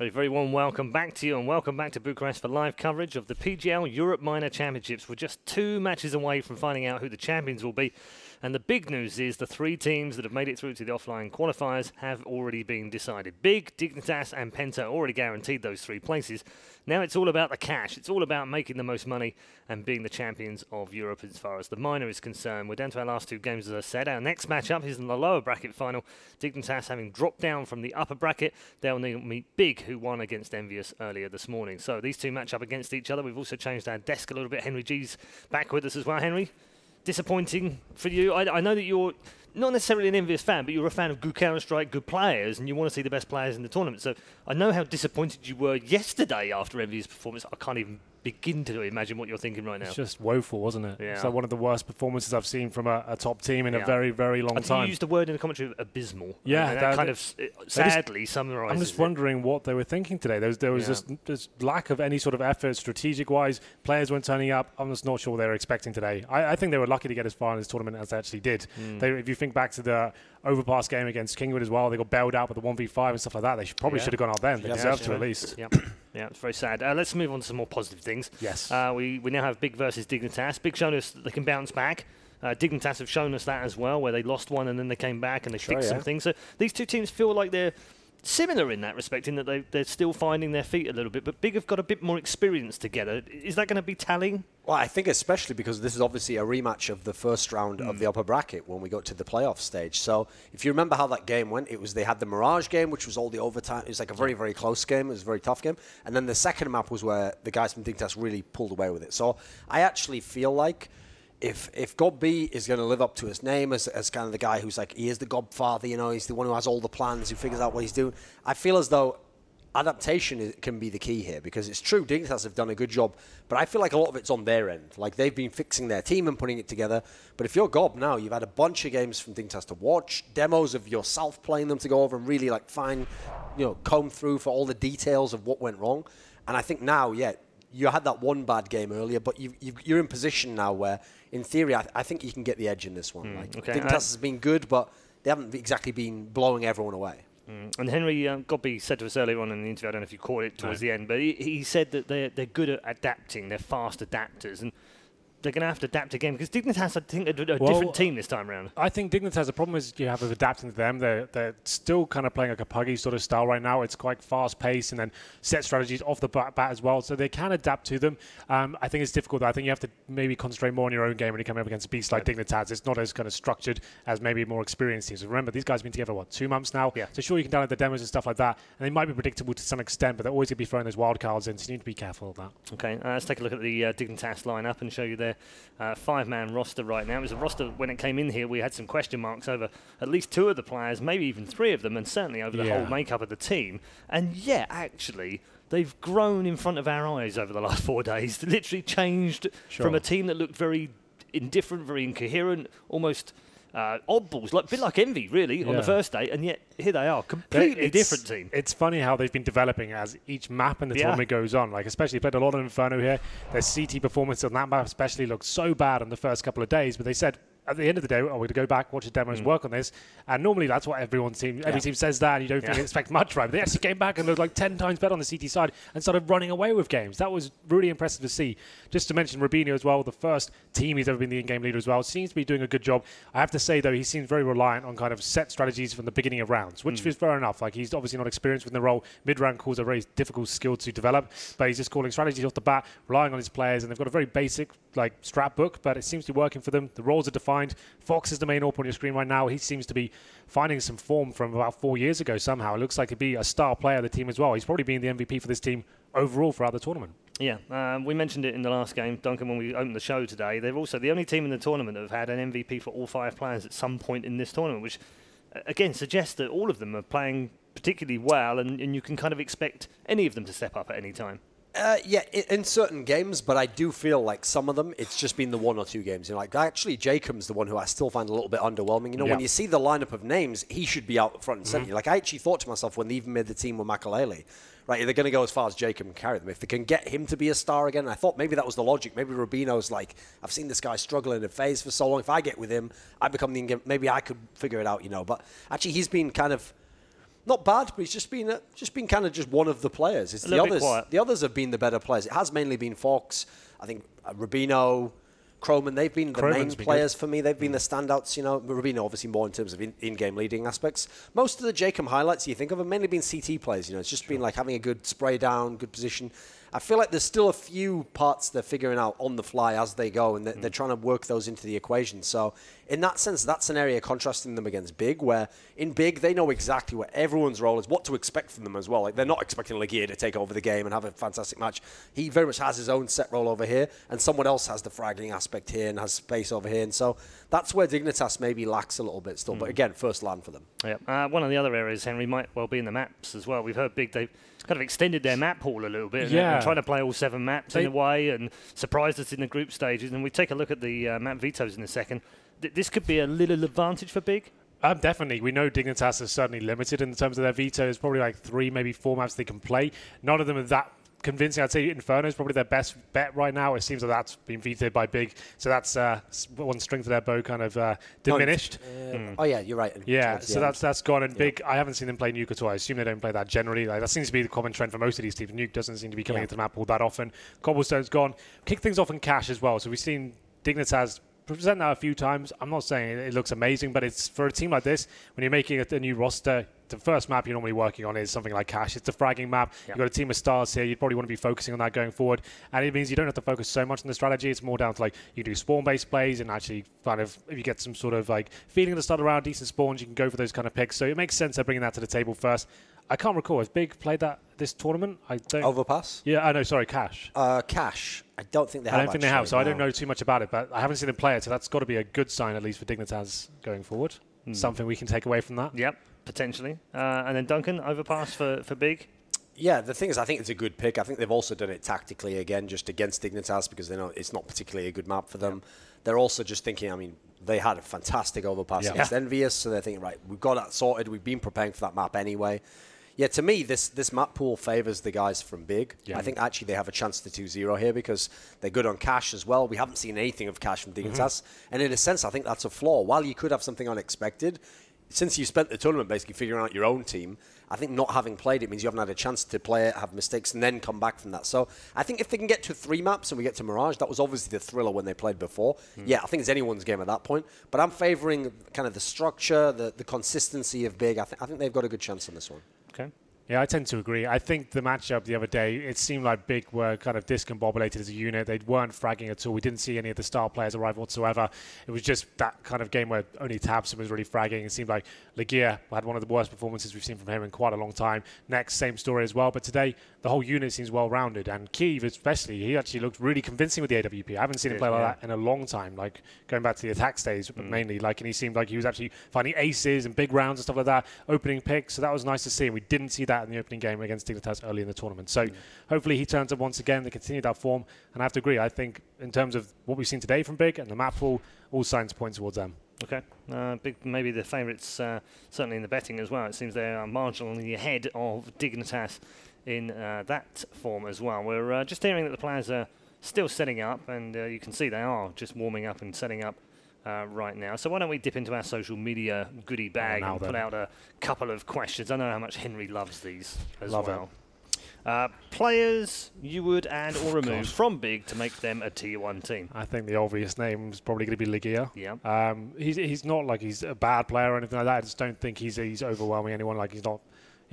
A very warm welcome back to you, and welcome back to Bucharest for live coverage of the PGL Europe Minor Championships. We're just 2 matches away from finding out who the champions will be. And the big news is the 3 teams that have made it through to the offline qualifiers have already been decided. Big, Dignitas and Penta already guaranteed those 3 places. Now it's all about the cash. It's all about making the most money and being the champions of Europe as far as the minor is concerned. We're down to our last 2 games, as I said. Our next matchup is in the lower bracket final. Dignitas having dropped down from the upper bracket. They'll meet Big, who won against Envious earlier this morning. So these 2 match up against each other. We've also changed our desk a little bit. Henry G's back with us as well. Henry? Disappointing for you. I know that you're not necessarily an Envious fan, but you're a fan of good Counter-Strike, good players, and you want to see the best players in the tournament. So I know how disappointed you were yesterday after Envious' performance. I can't even begin to imagine what you're thinking right now. It's just woeful, wasn't it? Yeah. It's like one of the worst performances I've seen from a top team in a very, very long time. You used the word in the commentary of abysmal. Yeah. I mean, that kind of sadly summarises. I'm just wondering what they were thinking today. There was just this lack of any sort of effort strategic-wise. Players weren't turning up. I'm just not sure what they were expecting today. I think they were lucky to get as far in this tournament as they actually did. If you think back to the overpass game against Kingwood as well, they got bailed out with the 1v5 and stuff like that. They probably should have gone out then. They deserved to at least. Yeah, it's very sad. Let's move on to some more positive things. Yes. We now have Big versus Dignitas. Big shown us that they can bounce back. Dignitas have shown us that as well, where they lost one and then they came back and they fixed some things. So these 2 teams feel like they're similar in that respect, in that they're still finding their feet a little bit, but Big have got a bit more experience together. Is that going to be telling? Well, I think especially because this is obviously a rematch of the first round of the upper bracket when we got to the playoff stage. So if you remember how that game went, they had the Mirage game, which was all the overtime. It was like a very, very close game. It was a very tough game. And then the second map was where the guys from Dignitas really pulled away with it. So I actually feel like if Gob B is going to live up to his name as kind of the guy who's like, he is the Godfather, you know, he's the one who has all the plans, who figures out what he's doing. I feel as though adaptation can be the key here, because it's true, Dignitas have done a good job, but I feel like a lot of it's on their end. Like, they've been fixing their team and putting it together. But if you're Gob now, you've had a bunch of games from Dignitas to watch, demos of yourself playing them to go over and really like comb through for all the details of what went wrong. And I think now, you had that one bad game earlier, but you're in position now where, in theory, I think you can get the edge in this one. Dignitas has been good, but they haven't exactly been blowing everyone away. And Henry Godby said to us earlier on in the interview, I don't know if you caught it towards the end, but he said that they're good at adapting, they're fast adapters, and they're going to have to adapt again, because Dignitas, I think, are a different team this time around. I think Dignitas, the problem is you have with adapting to them. They're still kind of playing like a puggy sort of style right now. It's quite fast-paced and then set strategies off the bat as well, so they can adapt to them. I think it's difficult. I think you have to maybe concentrate more on your own game when you come up against a beast like Dignitas. It's not as kind of structured as maybe more experienced teams. Remember, these guys have been together, 2 months now? Yeah. So sure, you can download the demos and stuff like that, and they might be predictable to some extent, but they're always going to be throwing those wild cards in, so you need to be careful of that. Okay, let's take a look at the Dignitas lineup and show you their 5-man roster right now. It was a roster, when it came in here, we had some question marks over at least 2 of the players, maybe even 3 of them, and certainly over the whole makeup of the team. And actually, they've grown in front of our eyes over the last 4 days. They literally changed from a team that looked very indifferent, very incoherent, almost oddballs, a bit like Envy, really, on the first day, and yet here they are, completely different team. It's funny how they've been developing as each map in the tournament goes on. Like, especially played a lot of Inferno here. Their CT performance on that map especially looked so bad in the first couple of days, but they said, at the end of the day, we're going to go back, watch the demos, work on this. And normally that's what every team says that, and you don't really expect much, right? But they actually came back and looked like 10 times better on the CT side and started running away with games. That was really impressive to see. Just to mention Rubinho as well, the first team he's ever been the in-game leader as well, seems to be doing a good job. I have to say, though, he seems very reliant on kind of set strategies from the beginning of rounds, which is fair enough. Like, he's obviously not experienced within the role. Mid-round calls are a very difficult skill to develop, but he's just calling strategies off the bat, relying on his players, and they've got a very basic strat book, but it seems to be working for them. The roles are defined. Fox is the main AWP on your screen right now. He seems to be finding some form from about 4 years ago somehow. It looks like he'd be a star player of the team as well. He's probably been the MVP for this team overall throughout the tournament. Yeah, we mentioned it in the last game, Duncan, when we opened the show today. They're also the only team in the tournament that have had an MVP for all 5 players at some point in this tournament, which, again, suggests that all of them are playing particularly well, and you can kind of expect any of them to step up at any time. In certain games, but I do feel like some of them, it's just been the 1 or 2 games. Actually, Jacob's the one who I still find a little bit underwhelming. When you see the lineup of names, he should be out front and centre. I actually thought to myself when they even made the team with Makalele, right, they're going to go as far as Jacob and carry them. If they can get him to be a star again, I thought maybe that was the logic. Maybe Rubino's like, I've seen this guy struggle in a phase for so long. If I get with him, I become the in-game. Maybe I could figure it out, But actually, he's been kind of not bad, but he's just been kind of just one of the players. It's the others. The others have been the better players. It has mainly been Fox, I think, Rubino, Croman. They've been the main players for me. They've been the standouts. You know, Rubino obviously more in terms of in-game leading aspects. Most of the Jacob highlights you think of have mainly been CT players. You know, it's just been like having a good spray down, good position. I feel like there's still a few parts they're figuring out on the fly as they go, and they're trying to work those into the equation. So in that sense, that's an area contrasting them against Big, where in Big, they know exactly what everyone's role is, what to expect from them as well. Like, they're not expecting Legia to take over the game and have a fantastic match. He very much has his own set role over here, and someone else has the fragging aspect here and has space over here. And so that's where Dignitas maybe lacks a little bit still. But again, first land for them. Yeah. One of the other areas, Henry, might well be in the maps as well. We've heard Big, they've kind of extended their map pool a little bit. And trying to play all 7 maps in a way and surprised us in the group stages. And we take a look at the map vetoes in a second. This could be a little advantage for Big. Definitely. We know Dignitas is certainly limited in terms of their vetoes. Probably like 3, maybe 4 maps they can play. None of them are that convincing. I'd say Inferno is probably their best bet right now. It seems like that's been vetoed by Big. So that's one string to their bow kind of diminished. Oh, yeah, you're right. Yeah, so that's gone. And Big, I haven't seen them play Nuke at all. I assume they don't play that generally. Like, that seems to be the common trend for most of these teams. Nuke doesn't seem to be coming into the map all that often. Cobblestone's gone. Kick things off in Cash as well. So we've seen Dignitas present that a few times. I'm not saying it looks amazing, but it's for a team like this, when you're making a new roster, the first map you're normally working on is something like Cash. It's a fragging map. You've got a team of stars here. You'd probably want to be focusing on that going forward. And it means you don't have to focus so much on the strategy. It's more down to, like, you do spawn-based plays and actually kind of, if you get some sort of like feeling at the start around, decent spawns, you can go for those kind of picks. So it makes sense they're bringing that to the table first. I can't recall. Has Big played that this tournament? I don't. Overpass? Yeah, I know. Sorry, Cash. Cash. I don't think they have. I don't think they have, so I don't know too much about it. But I haven't seen them play it, so that's got to be a good sign, at least for Dignitas going forward. Something we can take away from that. Yep, potentially. And then Duncan, Overpass for Big. Yeah, the thing is, I think it's a good pick. I think they've also done it tactically again, just against Dignitas, because they know it's not particularly a good map for them. They're also just thinking, I mean, they had a fantastic Overpass against Envious, so they're thinking, right, we've got that sorted. We've been preparing for that map anyway. Yeah, to me, this map pool favours the guys from Big. I think actually they have a chance to 2-0 here because they're good on Cash as well. We haven't seen anything of Cash from Dignitas. And in a sense, I think that's a flaw. While you could have something unexpected, since you spent the tournament basically figuring out your own team, I think not having played it means you haven't had a chance to play it, have mistakes, and then come back from that. So I think if they can get to 3 maps and we get to Mirage, that was obviously the thriller when they played before. Yeah, I think it's anyone's game at that point. But I'm favouring kind of the structure, the consistency of Big. I think they've got a good chance on this one. Okay. Yeah, I tend to agree. I think the matchup the other day, it seemed like Big were kind of discombobulated as a unit. They weren't fragging at all. We didn't see any of the star players arrive whatsoever. It was just that kind of game where only Tabson was really fragging. It seemed like Legia had one of the worst performances we've seen from him in quite a long time. Next, same story as well. But today, the whole unit seems well-rounded. And Kiev especially, he actually looked really convincing with the AWP. I haven't seen him play like that in a long time, like going back to the attack stage, but mainly. And he seemed like he was actually finding aces and big rounds and stuff like that, opening picks. So that was nice to see. And we didn't see that in the opening game against Dignitas early in the tournament. So hopefully he turns up once again. They continue that form. And I have to agree. I think in terms of what we've seen today from Big and the map pool, all signs point towards them. Okay. Big, maybe the favourites, certainly in the betting as well. It seems they are marginally ahead of Dignitas in that form as well. We're just hearing that the players are still setting up, and you can see they are just warming up and setting up right now. So why don't we dip into our social media goodie bag and put out a couple of questions. I know how much Henry loves these as well. Players you would add or remove from Big to make them a Tier 1 team? I think the obvious name is probably going to be Legia. Yeah. He's not like he's a bad player or anything like that. I just don't think he's overwhelming anyone. Like he's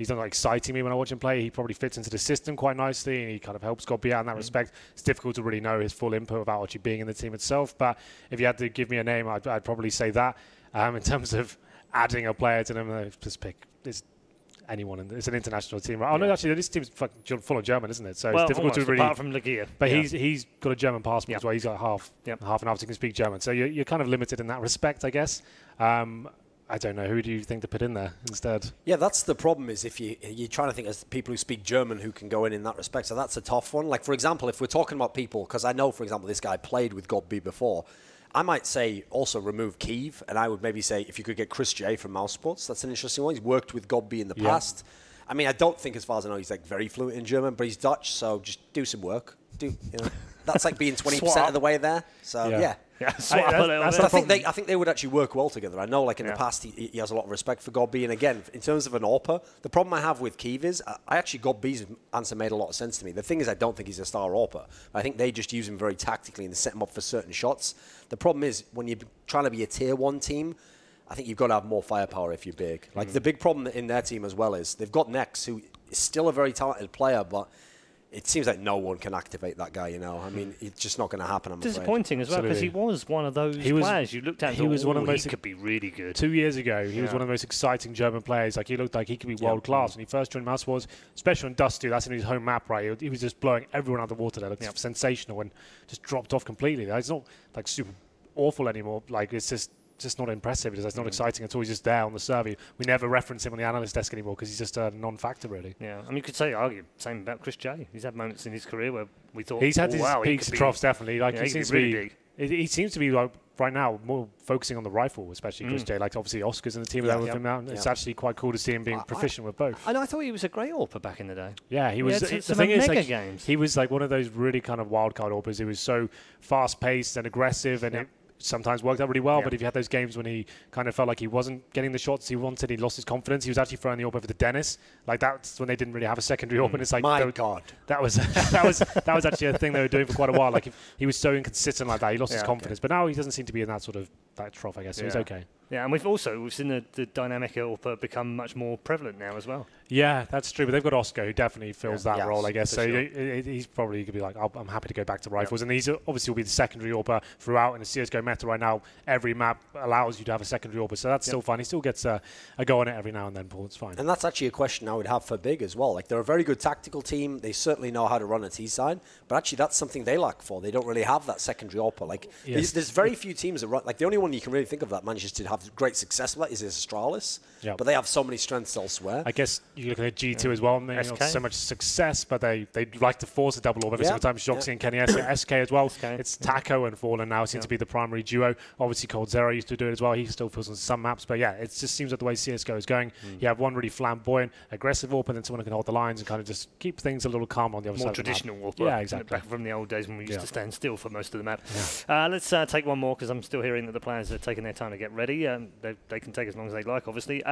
not exciting me when I watch him play. He probably fits into the system quite nicely, and he kind of helps Godby out in that respect. It's difficult to really know his full input without actually being in the team itself. But if you had to give me a name, I'd probably say that. In terms of adding a player to them, just pick anyone. It's an international team. Right? Oh, no, actually, this team's full of German, isn't it? So it's difficult to really... apart from Legia. But he's got a German passport as well. He's got half and half, so he can speak German. So you're kind of limited in that respect, I guess. I don't know. Who do you think to put in there instead? Yeah, that's the problem is if you're trying to think of people who speak German who can go in that respect. So that's a tough one. Like, for example, if we're talking about people, because I know, for example, this guy played with Godby before, I might say also remove Kiev, and I would maybe say if you could get Chris J from Mouse Sports, that's an interesting one. He's worked with Godby in the past. I mean, I don't think, as far as I know, he's like very fluent in German, but he's Dutch, so just do some work. That's like being 20% of the way there. So, yeah. Yeah, swap a little bit. I think they would actually work well together. I know, like in the past, he has a lot of respect for Godby. And again, in terms of an AWPer, the problem I have with Keeve is, Godby's answer made a lot of sense to me. The thing is, I don't think he's a star AWPer. I think they just use him very tactically and set him up for certain shots. The problem is, when you're trying to be a tier 1 team, I think you've got to have more firepower if you're big. Like the big problem in their team as well is they've got Nex, who is still a very talented player, but it seems like no one can activate that guy, you know. I mean, it's just not going to happen, I'm afraid. Disappointing as well, because he was one of those players you looked at and thought, he could be really good. 2 years ago, he was one of the most exciting German players. Like, he looked like he could be world-class. When he first joined Mouse Wars, especially on Dusty, that's in his home map, right? He was just blowing everyone out of the water there. Looked sensational and just dropped off completely. It's not, like, super awful anymore. Like, it's just not impressive. It's not exciting at all. He's just there on the server. We never reference him on the analyst desk anymore because he's just a non-factor, really. Yeah, I mean, you could argue the same about Chris J. He's had moments in his career where we thought he's had his peaks and troughs, definitely. Like, he seems to be really big. He seems to be, like, right now more focusing on the rifle, especially Chris J. Like, obviously Oscar's in the team with him now. It's actually quite cool to see him being proficient with both. And I thought he was a great AWPer back in the day. Yeah, he was. The thing is, like, he was like one of those really kind of wild card AWPers. He was so fast-paced and aggressive, and it sometimes worked out really well, but if you had those games when he kind of felt like he wasn't getting the shots he wanted, he lost his confidence, he was actually throwing the AWP over to Dennis. Like, that's when they didn't really have a secondary AWP, and it's like, that was that was actually a thing they were doing for quite a while. Like, if he was so inconsistent like that, he lost his confidence. But now he doesn't seem to be in that sort of that trough, I guess. So he's okay. Yeah, and we've seen the dynamic AWP become much more prevalent now as well. Yeah, that's true. But they've got Oscar, who definitely fills that role, I guess. So he's probably going to be like, I'm happy to go back to rifles. And he's obviously will be the secondary AWPer throughout. In the CSGO meta right now, every map allows you to have a secondary AWPer. So that's still fine. He still gets a go on it every now and then, Paul. It's fine. And that's actually a question I would have for Big as well. Like, they're a very good tactical team. They certainly know how to run a T-side. But actually, that's something they lack for. They don't really have that secondary AWPer. Like, there's very few teams that run. Like, the only one you can really think of that manages to have great success with that is Astralis. But they have so many strengths elsewhere. I guess you look at G2 as well. Maybe not so much success, but they like to force a double AWP every single time. Shoxy and Kenny SK as well. It's Taco and Fallen now seem to be the primary duo. Obviously, Cold Zero used to do it as well. He still feels on some maps. But yeah, it just seems like the way CSGO is going. You have one really flamboyant, aggressive AWP, and then someone who can hold the lines and kind of just keep things a little calm on the other side. More traditional AWP. Yeah, exactly. Back from the old days when we used to stand still for most of the map. Let's take one more, because I'm still hearing that the players are taking their time to get ready. They can take as long as they like, obviously.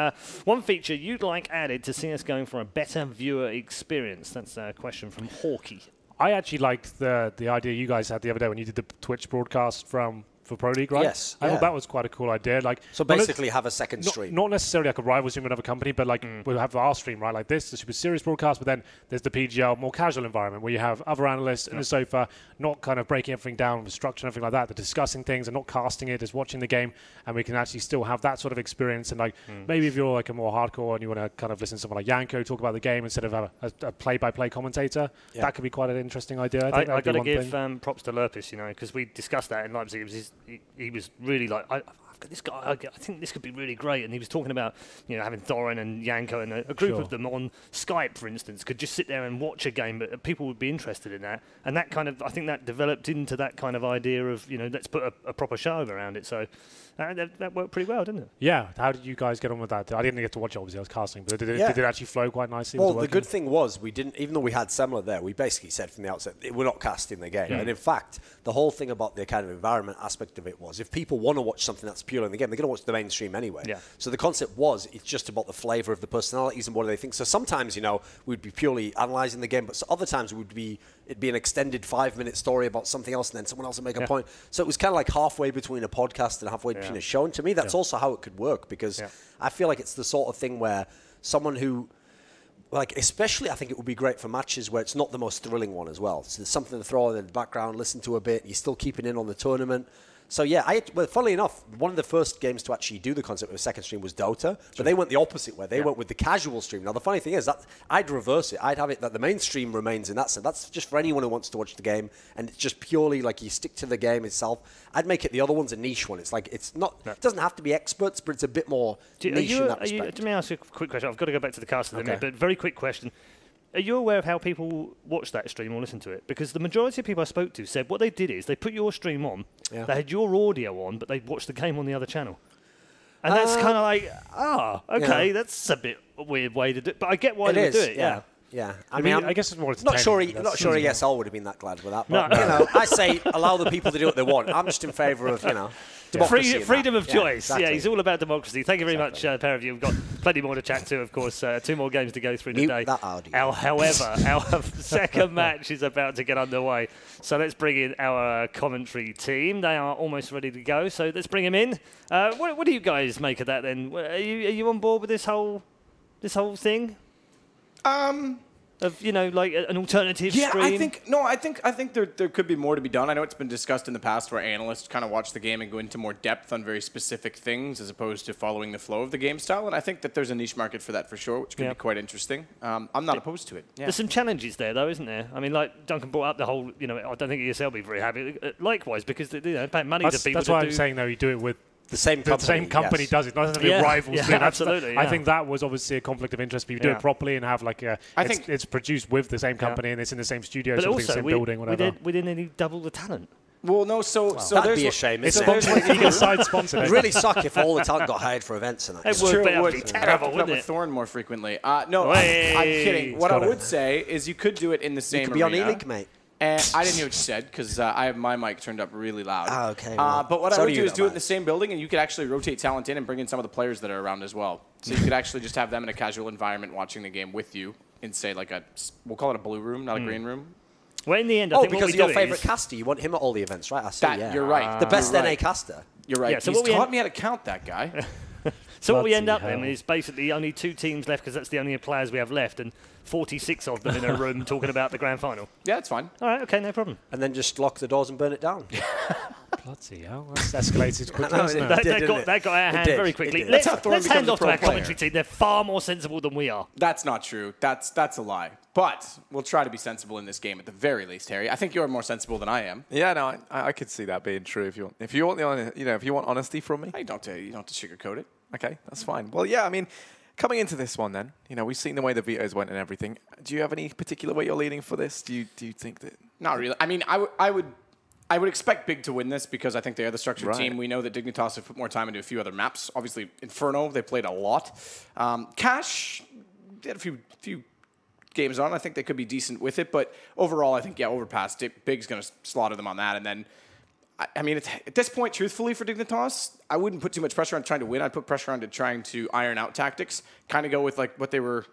One feature you'd like added to see us going for a better viewer experience? That's a question from Hawkey. I actually liked the idea you guys had the other day when you did the Twitch broadcast for Pro League, right? Yes. I thought that was quite a cool idea. Like, so basically have a second stream. Not necessarily like a rival stream with another company, but like we'll have our stream, right? Like this, the super serious broadcast, but then there's the PGL, more casual environment where you have other analysts in the sofa, not kind of breaking everything down with structure and everything like that. They're discussing things and not casting it, just watching the game, and we can actually still have that sort of experience. And like maybe if you're like a more hardcore and you want to kind of listen to someone like Yanko talk about the game instead of a play-by-play commentator, that could be quite an interesting idea. I got to give props to Lurpis, you know, because we discussed that in Leipzig. He was really like, I've got this guy, I think this could be really great. And he was talking about, you know, having Thorin and Yanko and a group of them on Skype, for instance, could just sit there and watch a game, but people would be interested in that. And that kind of, I think that developed into that kind of idea of, you know, let's put a proper show around it. So that worked pretty well, didn't it? Yeah. How did you guys get on with that? I didn't get to watch it, obviously, I was casting, but did it actually flow quite nicely? Well, the good thing was we didn't, even though we had Semler there, we basically said from the outset, we're not casting the game. And in fact, the whole thing about the kind of environment aspect of it was, if people want to watch something that's purely in the game, they're going to watch the mainstream anyway. So the concept was, it's just about the flavour of the personalities and what do they think. So sometimes, you know, we'd be purely analysing the game, but other times it'd be an extended 5-minute story about something else, and then someone else would make a point. So it was kind of like halfway between a podcast and halfway between a show. And to me, that's also how it could work, because I feel like it's the sort of thing where someone who, like, especially I think it would be great for matches where it's not the most thrilling one as well. So there's something to throw in the background, listen to a bit, you're still keeping in on the tournament. So yeah, well, funnily enough, one of the first games to actually do the concept of a second stream was Dota, but they went the opposite way. They went with the casual stream. Now the funny thing is that I'd reverse it. I'd have it that the main stream remains in that sense. That's just for anyone who wants to watch the game, and it's just purely like you stick to the game itself. I'd make it the other one's a niche one. It's like it's not. It doesn't have to be experts, but it's a bit more niche in that respect. Let me ask you a quick question. I've got to go back to the cast in a minute, but very quick question. Are you aware of how people watch that stream or listen to it? Because the majority of people I spoke to said what they did is they put your stream on, they had your audio on, but they'd watch the game on the other channel. And that's kind of like, okay, that's a bit a weird way to do it. But I get why they do it, Yeah, I mean, I guess it's more not sure. entertaining. Not sure ESL would have been that glad with that. No. But I say allow the people to do what they want. I'm just in favour of democracy. Freedom of choice. Exactly. Yeah, he's all about democracy. Thank you very much, pair of you. We've got plenty more to chat to, of course. 2 more games to go through today. That audio. However, our second match is about to get underway. So let's bring in our commentary team. They are almost ready to go. So let's bring them in. What do you guys make of that then? Are you on board with this whole thing? Of like an alternative stream? I think there could be more to be done. I know it's been discussed in the past where analysts kind of watch the game and go into more depth on very specific things as opposed to following the flow of the game style. And I think that there's a niche market for that for sure, which could be quite interesting. I'm not opposed to it. Yeah. There's some challenges there, though, isn't there? I mean, like Duncan brought up the whole, I don't think ESL will be very happy. Likewise, because they pay money to people. That's why I'm saying, though, you do it with the same company. Yes. Does it. Not necessarily rivals. Yeah, absolutely. I think that was obviously a conflict of interest. But you do it properly and have I think it's produced with the same company and it's in the same studio, but also, the same building, whatever. We didn't need double the talent. Well, no, so that'd be a shame. It's sponsored. You can side sponsor. It'd really suck if all the talent got hired for events and that. It would be terrible, wouldn't it? With Thorn more frequently. No, I'm kidding. What I would say is you could do it in the same You could be on E-League, mate. And I didn't hear what you said because I have my mic turned up really loud. Oh, okay. But what I would do is do it in the same building, and you could actually rotate talent in and bring in some of the players that are around as well. So you could actually just have them in a casual environment watching the game with you in, say, we'll call it a blue room, not a green room. Well, in the end, I think because your favourite caster, you want him at all the events, right? I see, You're right. The best NA caster. You're right. Yeah, so He's taught me how to count, that guy. So what we end up then is basically only 2 teams left because that's the only players we have left, and 46 of them in a room talking about the grand final. Yeah, it's fine. All right, okay, no problem. And then just lock the doors and burn it down. Bloody hell, that's escalated quickly. That got out of hand very quickly. Let's hand off to our commentary team. They're far more sensible than we are. That's not true. That's a lie. But we'll try to be sensible in this game at the very least, Harry. I think you're more sensible than I am. Yeah, no, I could see that being true. If you want honesty from me, you don't have to sugarcoat it. Okay, that's fine. Well, yeah, I mean, coming into this one, then we've seen the way the vetoes went and everything. Do you have any particular way you're leaning for this? Do you think that? Not really. I mean, I would expect Big to win this because I think they are the structured team. We know that Dignitas have put more time into a few other maps. Obviously, Inferno, they played a lot. Cash, they had a few games on. I think they could be decent with it. But overall, I think, Overpass, Big's going to slaughter them on that. And then, I mean, at this point, truthfully, for Dignitas, I wouldn't put too much pressure on trying to win. I'd put pressure on to trying to iron out tactics, kind of go with what they were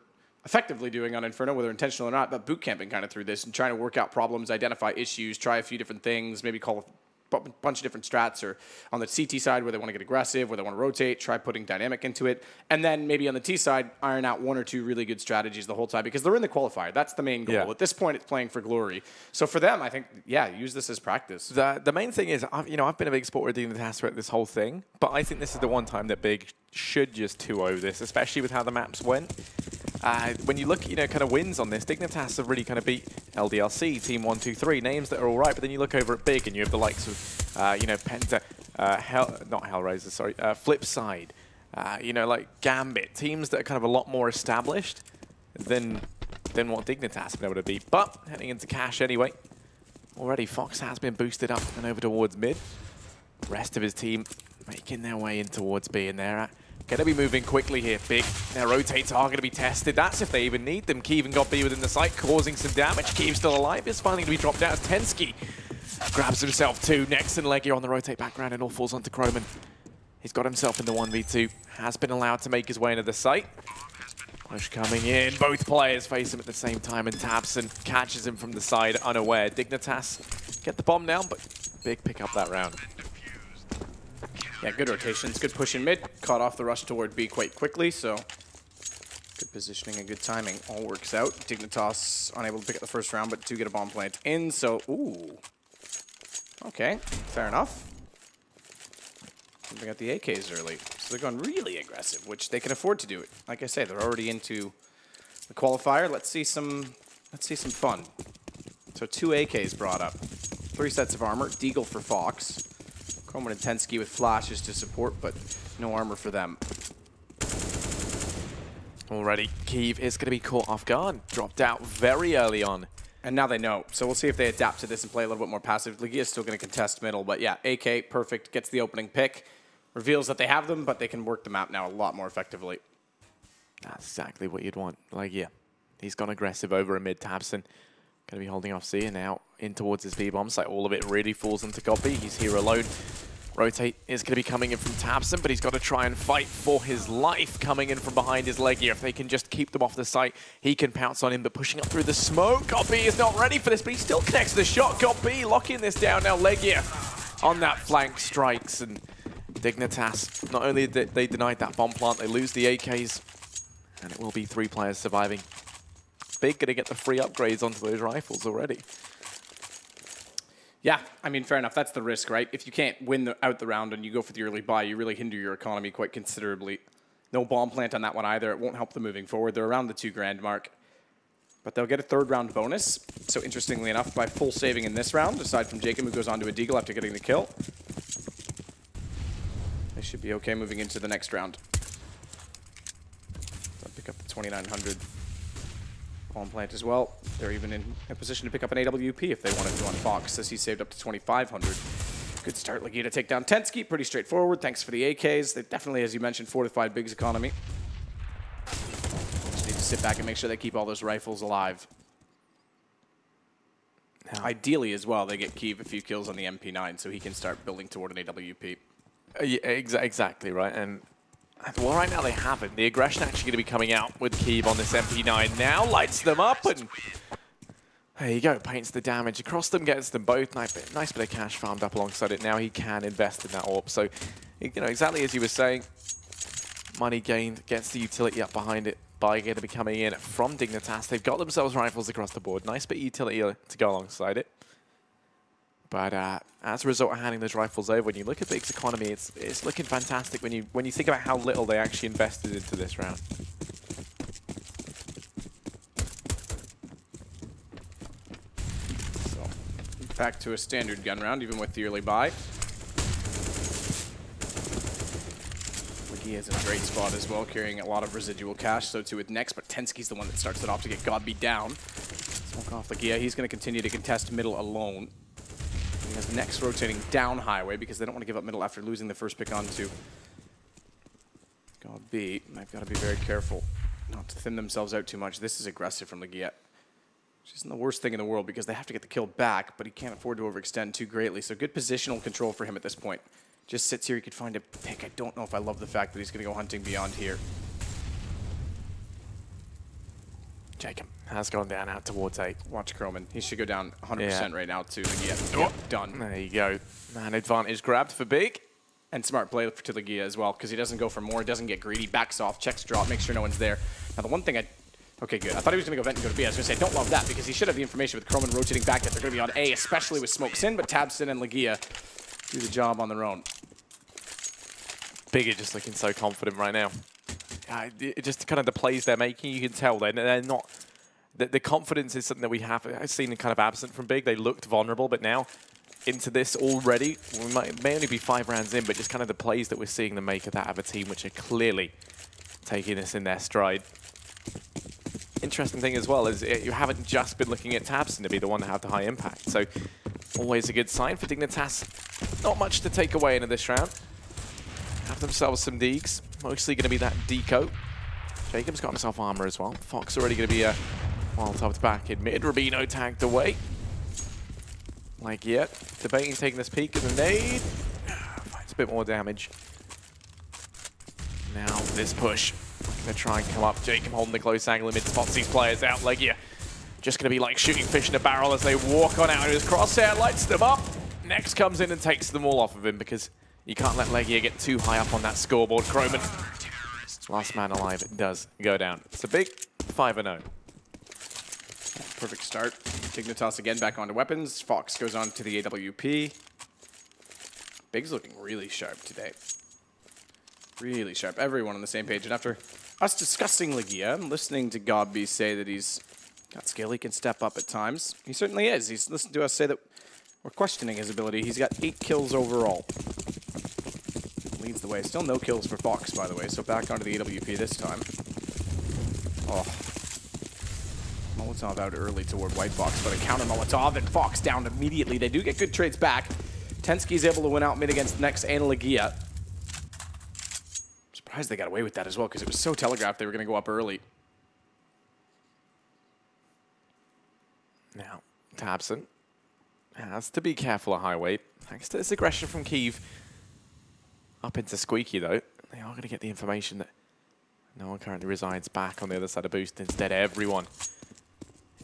effectively doing on Inferno, whether intentional or not, but boot camping kind of through this and trying to work out problems, identify issues, try a few different things, maybe call a bunch of different strats, or on the CT side where they want to get aggressive, where they want to rotate, try putting dynamic into it, and then maybe on the T side, iron out 1 or 2 really good strategies the whole time because they're in the qualifier. That's the main goal. Yeah. At this point, it's playing for glory. So for them, I think, use this as practice. The main thing is, I've been a big supporter of Dignitas throughout this whole thing, but I think this is the one time that Big should just 2-0 this, especially with how the maps went. When you look, kind of wins on this, Dignitas have really kind of beat LDLC, Team 123, names that are all right, but then you look over at Big and you have the likes of, Penta, not Hellraiser, sorry, Flipside, like Gambit, teams that are kind of a lot more established than what Dignitas have been able to beat. But heading into Cash anyway, already Fox has been boosted up and over towards mid. The rest of his team making their way in towards B, and they're going to be moving quickly here. Big, their rotates are going to be tested. That's if they even need them. Key even got B within the site, causing some damage. Keev still alive. Is finally going to be dropped out as Tensky grabs himself 2. Next and Legia on the rotate background, and all falls onto Croman. He's got himself in the 1v2. Has been allowed to make his way into the site. Push coming in. Both players face him at the same time, and Tabson catches him from the side unaware. Dignitas get the bomb down, but Big pick up that round. Yeah, good rotations, good push in mid. Caught off the rush toward B quite quickly, so good positioning and good timing. All works out. Dignitas unable to pick up the first round, but do get a bomb plant in, so, ooh. Okay, fair enough. They got the AKs early, so they're going really aggressive, which they can afford to do it. Like I say, they're already into the qualifier. Let's see some fun. So 2 AKs brought up. 3 sets of armor. Deagle for Fox. Croman and Tensky with flashes to support, but no armor for them. Already, Kiev is going to be caught off guard. Dropped out very early on. And now they know. So we'll see if they adapt to this and play a little bit more passive. Legia is still going to contest middle, but yeah, AK, perfect, gets the opening pick. Reveals that they have them, but they can work the map now a lot more effectively. That's exactly what you'd want. Legia. He's gone aggressive over in mid. Tabson going to be holding off Zia now in towards his B-bomb site. All of it really falls into Godby. He's here alone. Rotate is going to be coming in from Tabson, but he's got to try and fight for his life coming in from behind his leg here. If they can just keep them off the site, he can pounce on him, but pushing up through the smoke. Godby is not ready for this, but he still connects the shot. Godby locking this down now. Legia on that flank strikes, and Dignitas, not only did they denied that bomb plant, they lose the AKs, and it will be 3 players surviving. Big going to get the free upgrades onto those rifles already. Yeah, I mean, fair enough. That's the risk, right? If you can't win out the round and you go for the early buy, you really hinder your economy quite considerably. No bomb plant on that one either. It won't help them moving forward. They're around the 2 grand mark. But they'll get a 3rd round bonus. So interestingly enough, by full saving in this round, aside from Jacob, who goes on to a deagle after getting the kill, they should be okay moving into the next round. They'll pick up the 2900 bomb plant as well. They're even in a position to pick up an AWP if they wanted to on Fox, as he saved up to 2,500. Good start, Legia to take down Tensky. Pretty straightforward. Thanks for the AKs. They definitely, as you mentioned, fortified Big's economy. Just need to sit back and make sure they keep all those rifles alive. Now, ideally, as well, they get Keeve a few kills on the MP9 so he can start building toward an AWP. Yeah, exactly, right. And well, right now they haven't. The aggression actually going to be coming out with Keeve on this MP9 now. Lights them up, and there you go. Paints the damage across them, gets them both. Nice bit of cash farmed up alongside it. Now he can invest in that AWP. So, you know, exactly as you were saying, money gained gets the utility up behind it by going to be coming in from Dignitas. They've got themselves rifles across the board. Nice bit of utility to go alongside it. But as a result of handing those rifles over, when you look at Big's economy, it's looking fantastic when you think about how little they actually invested into this round. So back to a standard gun round, even with the early buy. Legia is in a great spot as well, carrying a lot of residual cash. So too with Next, but Tensky's the one that starts it off to get Godby down. Smoke off Legia. He's going to continue to contest middle alone. He has Next rotating down highway because they don't want to give up middle after losing the first pick onto Godby. They've got to be very careful not to thin themselves out too much. This is aggressive from Legia, which isn't the worst thing in the world because they have to get the kill back, but he can't afford to overextend too greatly. So good positional control for him at this point. Just sits here, he could find a pick. I don't know if I love the fact that he's going to go hunting beyond here. Jacob has gone down out towards 8. Watch Croman. He should go down 100% right now too. Legia. Yep, done. There you go. Man advantage grabbed for Big. And smart play for Legia as well, because he doesn't go for more, doesn't get greedy, backs off, checks drop, makes sure no one's there. Now the one thing okay, good. I thought he was going to go vent and go to B. I was going to say, I don't love that, because he should have the information with Croman rotating back that they're going to be on A, especially with smokes in, but Tabson and Legia do the job on their own. Big is just looking so confident right now. Just kind of the plays they're making, you can tell they're not... The confidence is something that we have seen kind of absent from Big. They looked vulnerable, but now into this already, we may only be 5 rounds in, but just kind of the plays that we're seeing them make of that of a team which are clearly taking this in their stride. Interesting thing as well is you haven't just been looking at Tabson to be the one to have the high impact. So always a good sign for Dignitas. Not much to take away into this round. Have themselves some deeks. Mostly going to be that deco. Jacob's got himself armor as well. Fox already going to be Molotov's back in mid. Rubino tagged away. Like yet. Debating taking this peek in the nade. Finds a bit more damage. Now this push. Gonna try and come up. Jacob holding the close angle in mid, spots these players out. Legia just gonna be like shooting fish in a barrel as they walk on out of his crosshair, lights them up. Next comes in and takes them all off of him because you can't let Legia get too high up on that scoreboard. Croman, last man alive, it does go down. It's a big 5-0. Perfect start. Dignitas again back onto weapons. Fox goes on to the AWP. Big's looking really sharp today. Really sharp. Everyone on the same page. And after us discussing Legia and listening to Godby say that he's got skill, he can step up at times. He certainly is. He's listened to us say that we're questioning his ability. He's got 8 kills overall. Leads the way. Still no kills for Fox, by the way. So back onto the AWP this time. Oh. Molotov out early toward White Fox, but a counter Molotov and Fox down immediately. They do get good trades back. Tensky's able to win out mid against Next and Legia. Surprised they got away with that as well because it was so telegraphed they were going to go up early. Now, Tabson has to be careful at high weight. Thanks to this aggression from Kiev. Up into Squeaky, though. They are going to get the information that no one currently resides back on the other side of Boost. Instead, everyone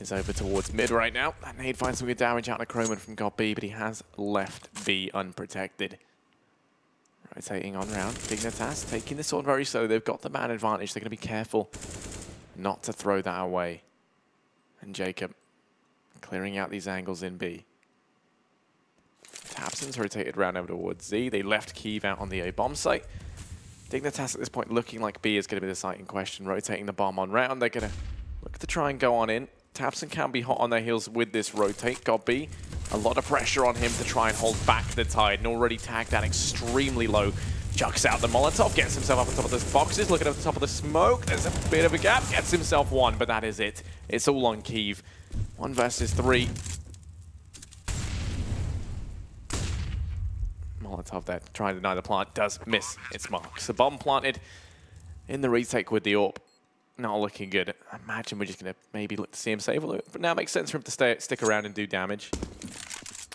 is over towards mid right now. And nade finds some good damage out of Croman from God B, but he has left B unprotected. Rotating on round. Dignitas taking this on very slow. They've got the man advantage. They're going to be careful not to throw that away. And Jacob clearing out these angles in B. Tabson's rotated round over towards Z. They left Kiev out on the A bomb site. Dignitas at this point looking like B is going to be the site in question. Rotating the bomb on round. They're going to look to try and go on in. Tabson can be hot on their heels with this rotate. God B, a lot of pressure on him to try and hold back the tide. And already tagged that extremely low. Chucks out the Molotov, gets himself up on top of those boxes. Looking at the top of the smoke. There's a bit of a gap. Gets himself one, but that is it. It's all on Kiev. 1 versus 3. Molotov there trying to deny the plant. Does miss its mark. So bomb planted in the retake with the AWP. Not looking good. I imagine we're just going to maybe look to see him save a little bit. But now it makes sense for him to stick around and do damage.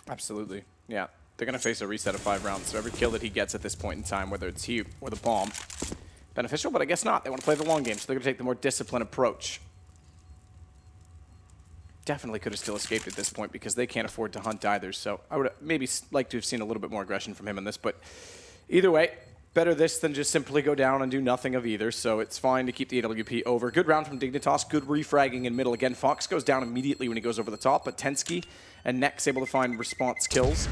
Absolutely. Yeah. They're going to face a reset of 5 rounds. So every kill that he gets at this point in time, whether it's he or the bomb, beneficial, but I guess not. They want to play the long game, so they're going to take the more disciplined approach. Definitely could have still escaped at this point because they can't afford to hunt either. So I would maybe like to have seen a little bit more aggression from him in this. But either way, better this than just simply go down and do nothing of either. So it's fine to keep the AWP over. Good round from Dignitas. Good refragging in middle. Again, Fox goes down immediately when he goes over the top. But Tensky and Nex able to find response kills.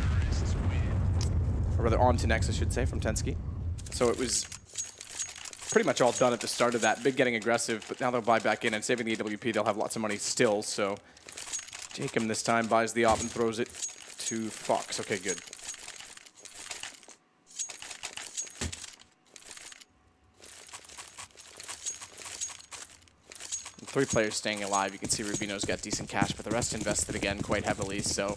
Or rather, on to Nex, I should say, from Tensky. So it was pretty much all done at the start of that. Big getting aggressive, but now they'll buy back in and saving the AWP. They'll have lots of money still. So Jacob this time buys the op and throws it to Fox. Okay, good. And 3 players staying alive. You can see Rubino's got decent cash, but the rest invested again quite heavily. So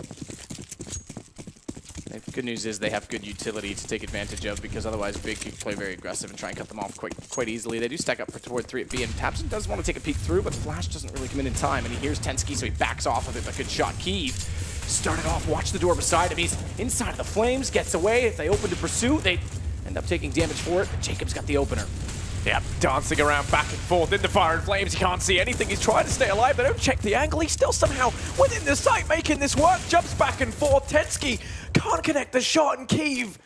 the good news is they have good utility to take advantage of because otherwise Big could play very aggressive and try and cut them off quite easily. They do stack up toward 3 at B, and Tabson does want to take a peek through, but Flash doesn't really come in time, and he hears Tensky, so he backs off of it, but good shot. Kiev started off, watch the door beside him. He's inside of the flames, gets away. If they open to pursue, they end up taking damage for it, but Jacob's got the opener. Yep, dancing around back and forth in the fire and flames. He can't see anything. He's trying to stay alive. They don't check the angle. He's still somehow within the sight, making this work. Jumps back and forth. Tensky can't connect the shot, and Kiev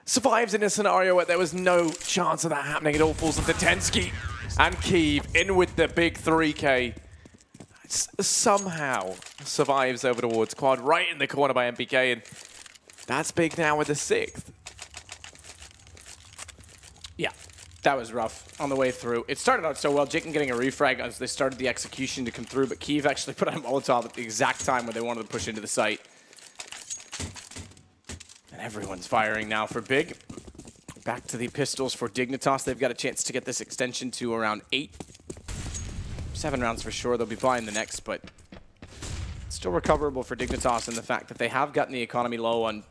survives in a scenario where there was no chance of that happening. It all falls into Tensky, and Kiev in with the big 3K. Somehow survives over towards Quad, right in the corner by MPK, and that's Big now with the 6th. Yeah. That was rough on the way through. It started out so well. Jacob getting a refrag as they started the execution to come through, but Kiev actually put on a Molotov at the exact time when they wanted to push into the site. And everyone's firing now for Big. Back to the pistols for Dignitas. They've got a chance to get this extension to around 8. 7 rounds for sure. They'll be buying the next, but still recoverable for Dignitas in the fact that they have gotten the economy low on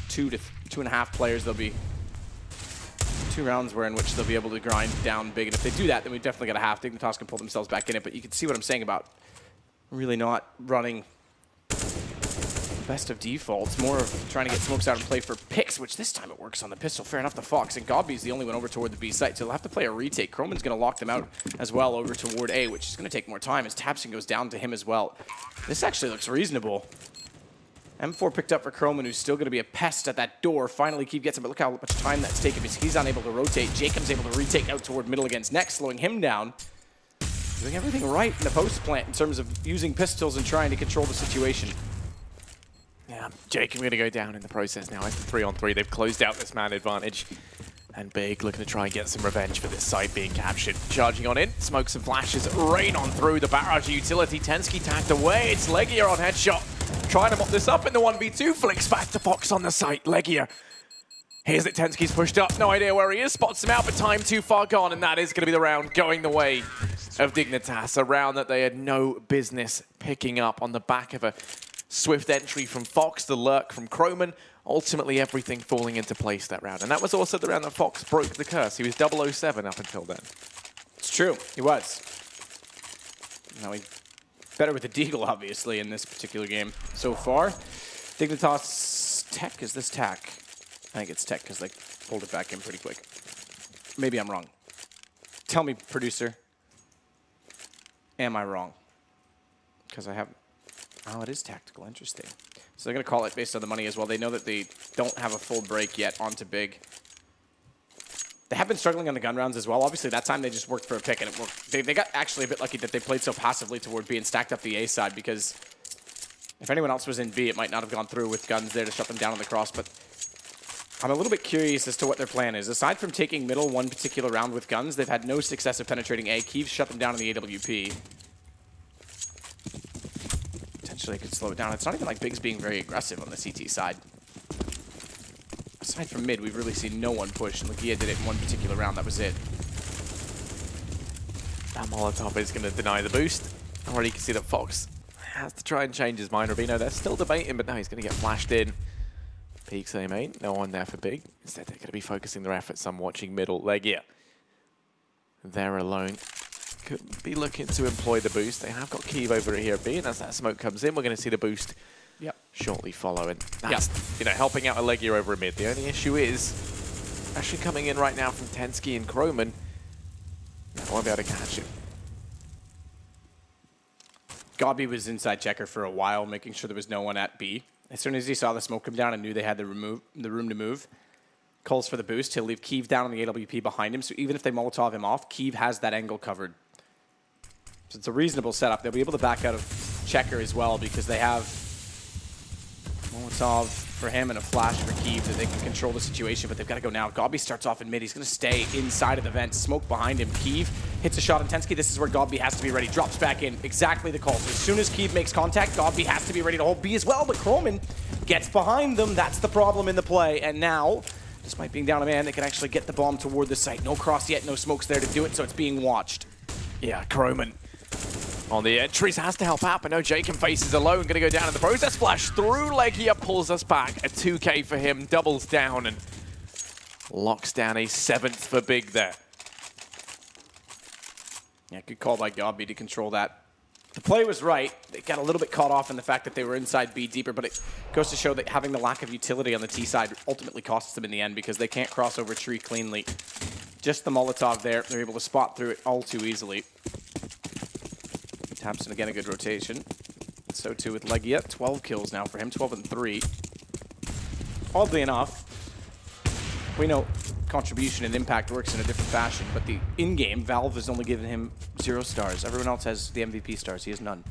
2 to 2.5 players. They'll be 2 rounds in which they'll be able to grind down Big. And if they do that, then we've definitely got a half. Dignitas can pull themselves back in it, but you can see what I'm saying about really not running best of defaults. More of trying to get smokes out and play for picks, which this time it works on the pistol. Fair enough, the Fox. And Godby's the only one over toward the B site, so they'll have to play a retake. Croman's going to lock them out as well over toward A, which is going to take more time as Tabson goes down to him as well. This actually looks reasonable. M4 picked up for Croman, who's still going to be a pest at that door. Finally, Kiev gets him, but look how much time that's taken because he's unable to rotate. Jacob's able to retake out toward middle against Nex, slowing him down. Doing everything right in the post plant in terms of using pistols and trying to control the situation. Yeah, Jacob going to go down in the process now. It's the 3-on-3. They've closed out this man advantage. And Big looking to try and get some revenge for this site being captured. Charging on in, smokes and flashes, rain on through the barrage utility. Tensky tagged away. It's Legia on headshot. Trying to mop this up in the 1v2. Flicks back to Fox on the site. Legia. Here's it. Tensky's pushed up. No idea where he is. Spots him out, but time too far gone. And that is going to be the round going the way of Dignitas. A round that they had no business picking up on the back of a swift entry from Fox, the lurk from Croman. Ultimately, everything falling into place that round. And that was also the round that Fox broke the curse. He was 007 up until then. It's true. He was. Now he Better with the Deagle, obviously, in this particular game so far. Dignitas tech, is this tack? I think it's tech because they pulled it back in pretty quick. Maybe I'm wrong. Tell me, producer. Am I wrong? Because I have... Oh, it is tactical. Interesting. So they're going to call it based on the money as well. They know that they don't have a full break yet onto Big. They have been struggling on the gun rounds as well. Obviously, that time they just worked for a pick, and it worked. They got actually a bit lucky that they played so passively toward B and stacked up the A side, because if anyone else was in B, it might not have gone through with guns there to shut them down on the cross. But I'm a little bit curious as to what their plan is. Aside from taking middle one particular round with guns, they've had no success of penetrating A. Keeves shut them down in the AWP. Potentially could slow it down. It's not even like Big's being very aggressive on the CT side. Aside from mid, we've really seen no one push. Lagia did it in one particular round. That was it. That Molotov is going to deny the boost. Already you can see that Fox has to try and change his mind. Rubino, they're still debating, but now he's going to get flashed in. Peeks aim main. No one there for Big. Instead, they're going to be focusing their efforts on watching middle. Lagia. They're alone. Could be looking to employ the boost. They have got Keeve over here at B, and as that smoke comes in, we're going to see the boost shortly following. That's helping out Legia over a mid. The only issue is actually coming in right now from Tensky and Kroman. I won't be able to catch him. Gobby was inside checker for a while, making sure there was no one at B. As soon as he saw the smoke come down and knew they had the room to move, calls for the boost. He'll leave Keeve down on the AWP behind him, so even if they Molotov him off, Keeve has that angle covered. So it's a reasonable setup. They'll be able to back out of checker as well, because they have Molotov for him and a flash for Keeve that they can control the situation, but they've got to go now. Gobby starts off in mid. He's going to stay inside of the vent. Smoke behind him. Keeve hits a shot on Tensky. This is where Gobby has to be ready. Drops back in. Exactly the call. So as soon as Keeve makes contact, Gobby has to be ready to hold B as well, but Kroman gets behind them. That's the problem in the play. And now, despite being down a man, they can actually get the bomb toward the site. No cross yet. No smokes there to do it, so it's being watched. Yeah, Kroman on the entries has to help out, but no, Jacob faces alone. Going to go down in the process. Flash through. Legia pulls us back. A 2K for him. Doubles down and locks down a 7th for Big there. Yeah, good call by Gobby to control that. The play was right. They got a little bit caught off in the fact that they were inside B deeper, but it goes to show that having the lack of utility on the T side ultimately costs them in the end, because they can't cross over tree cleanly. Just the Molotov there. They're able to spot through it all too easily. Thompson again, a good rotation. So too with Legia. 12 kills now for him, 12 and 3. Oddly enough, we know contribution and impact works in a different fashion, but the in-game, Valve has only given him 0 stars. Everyone else has the MVP stars. He has none.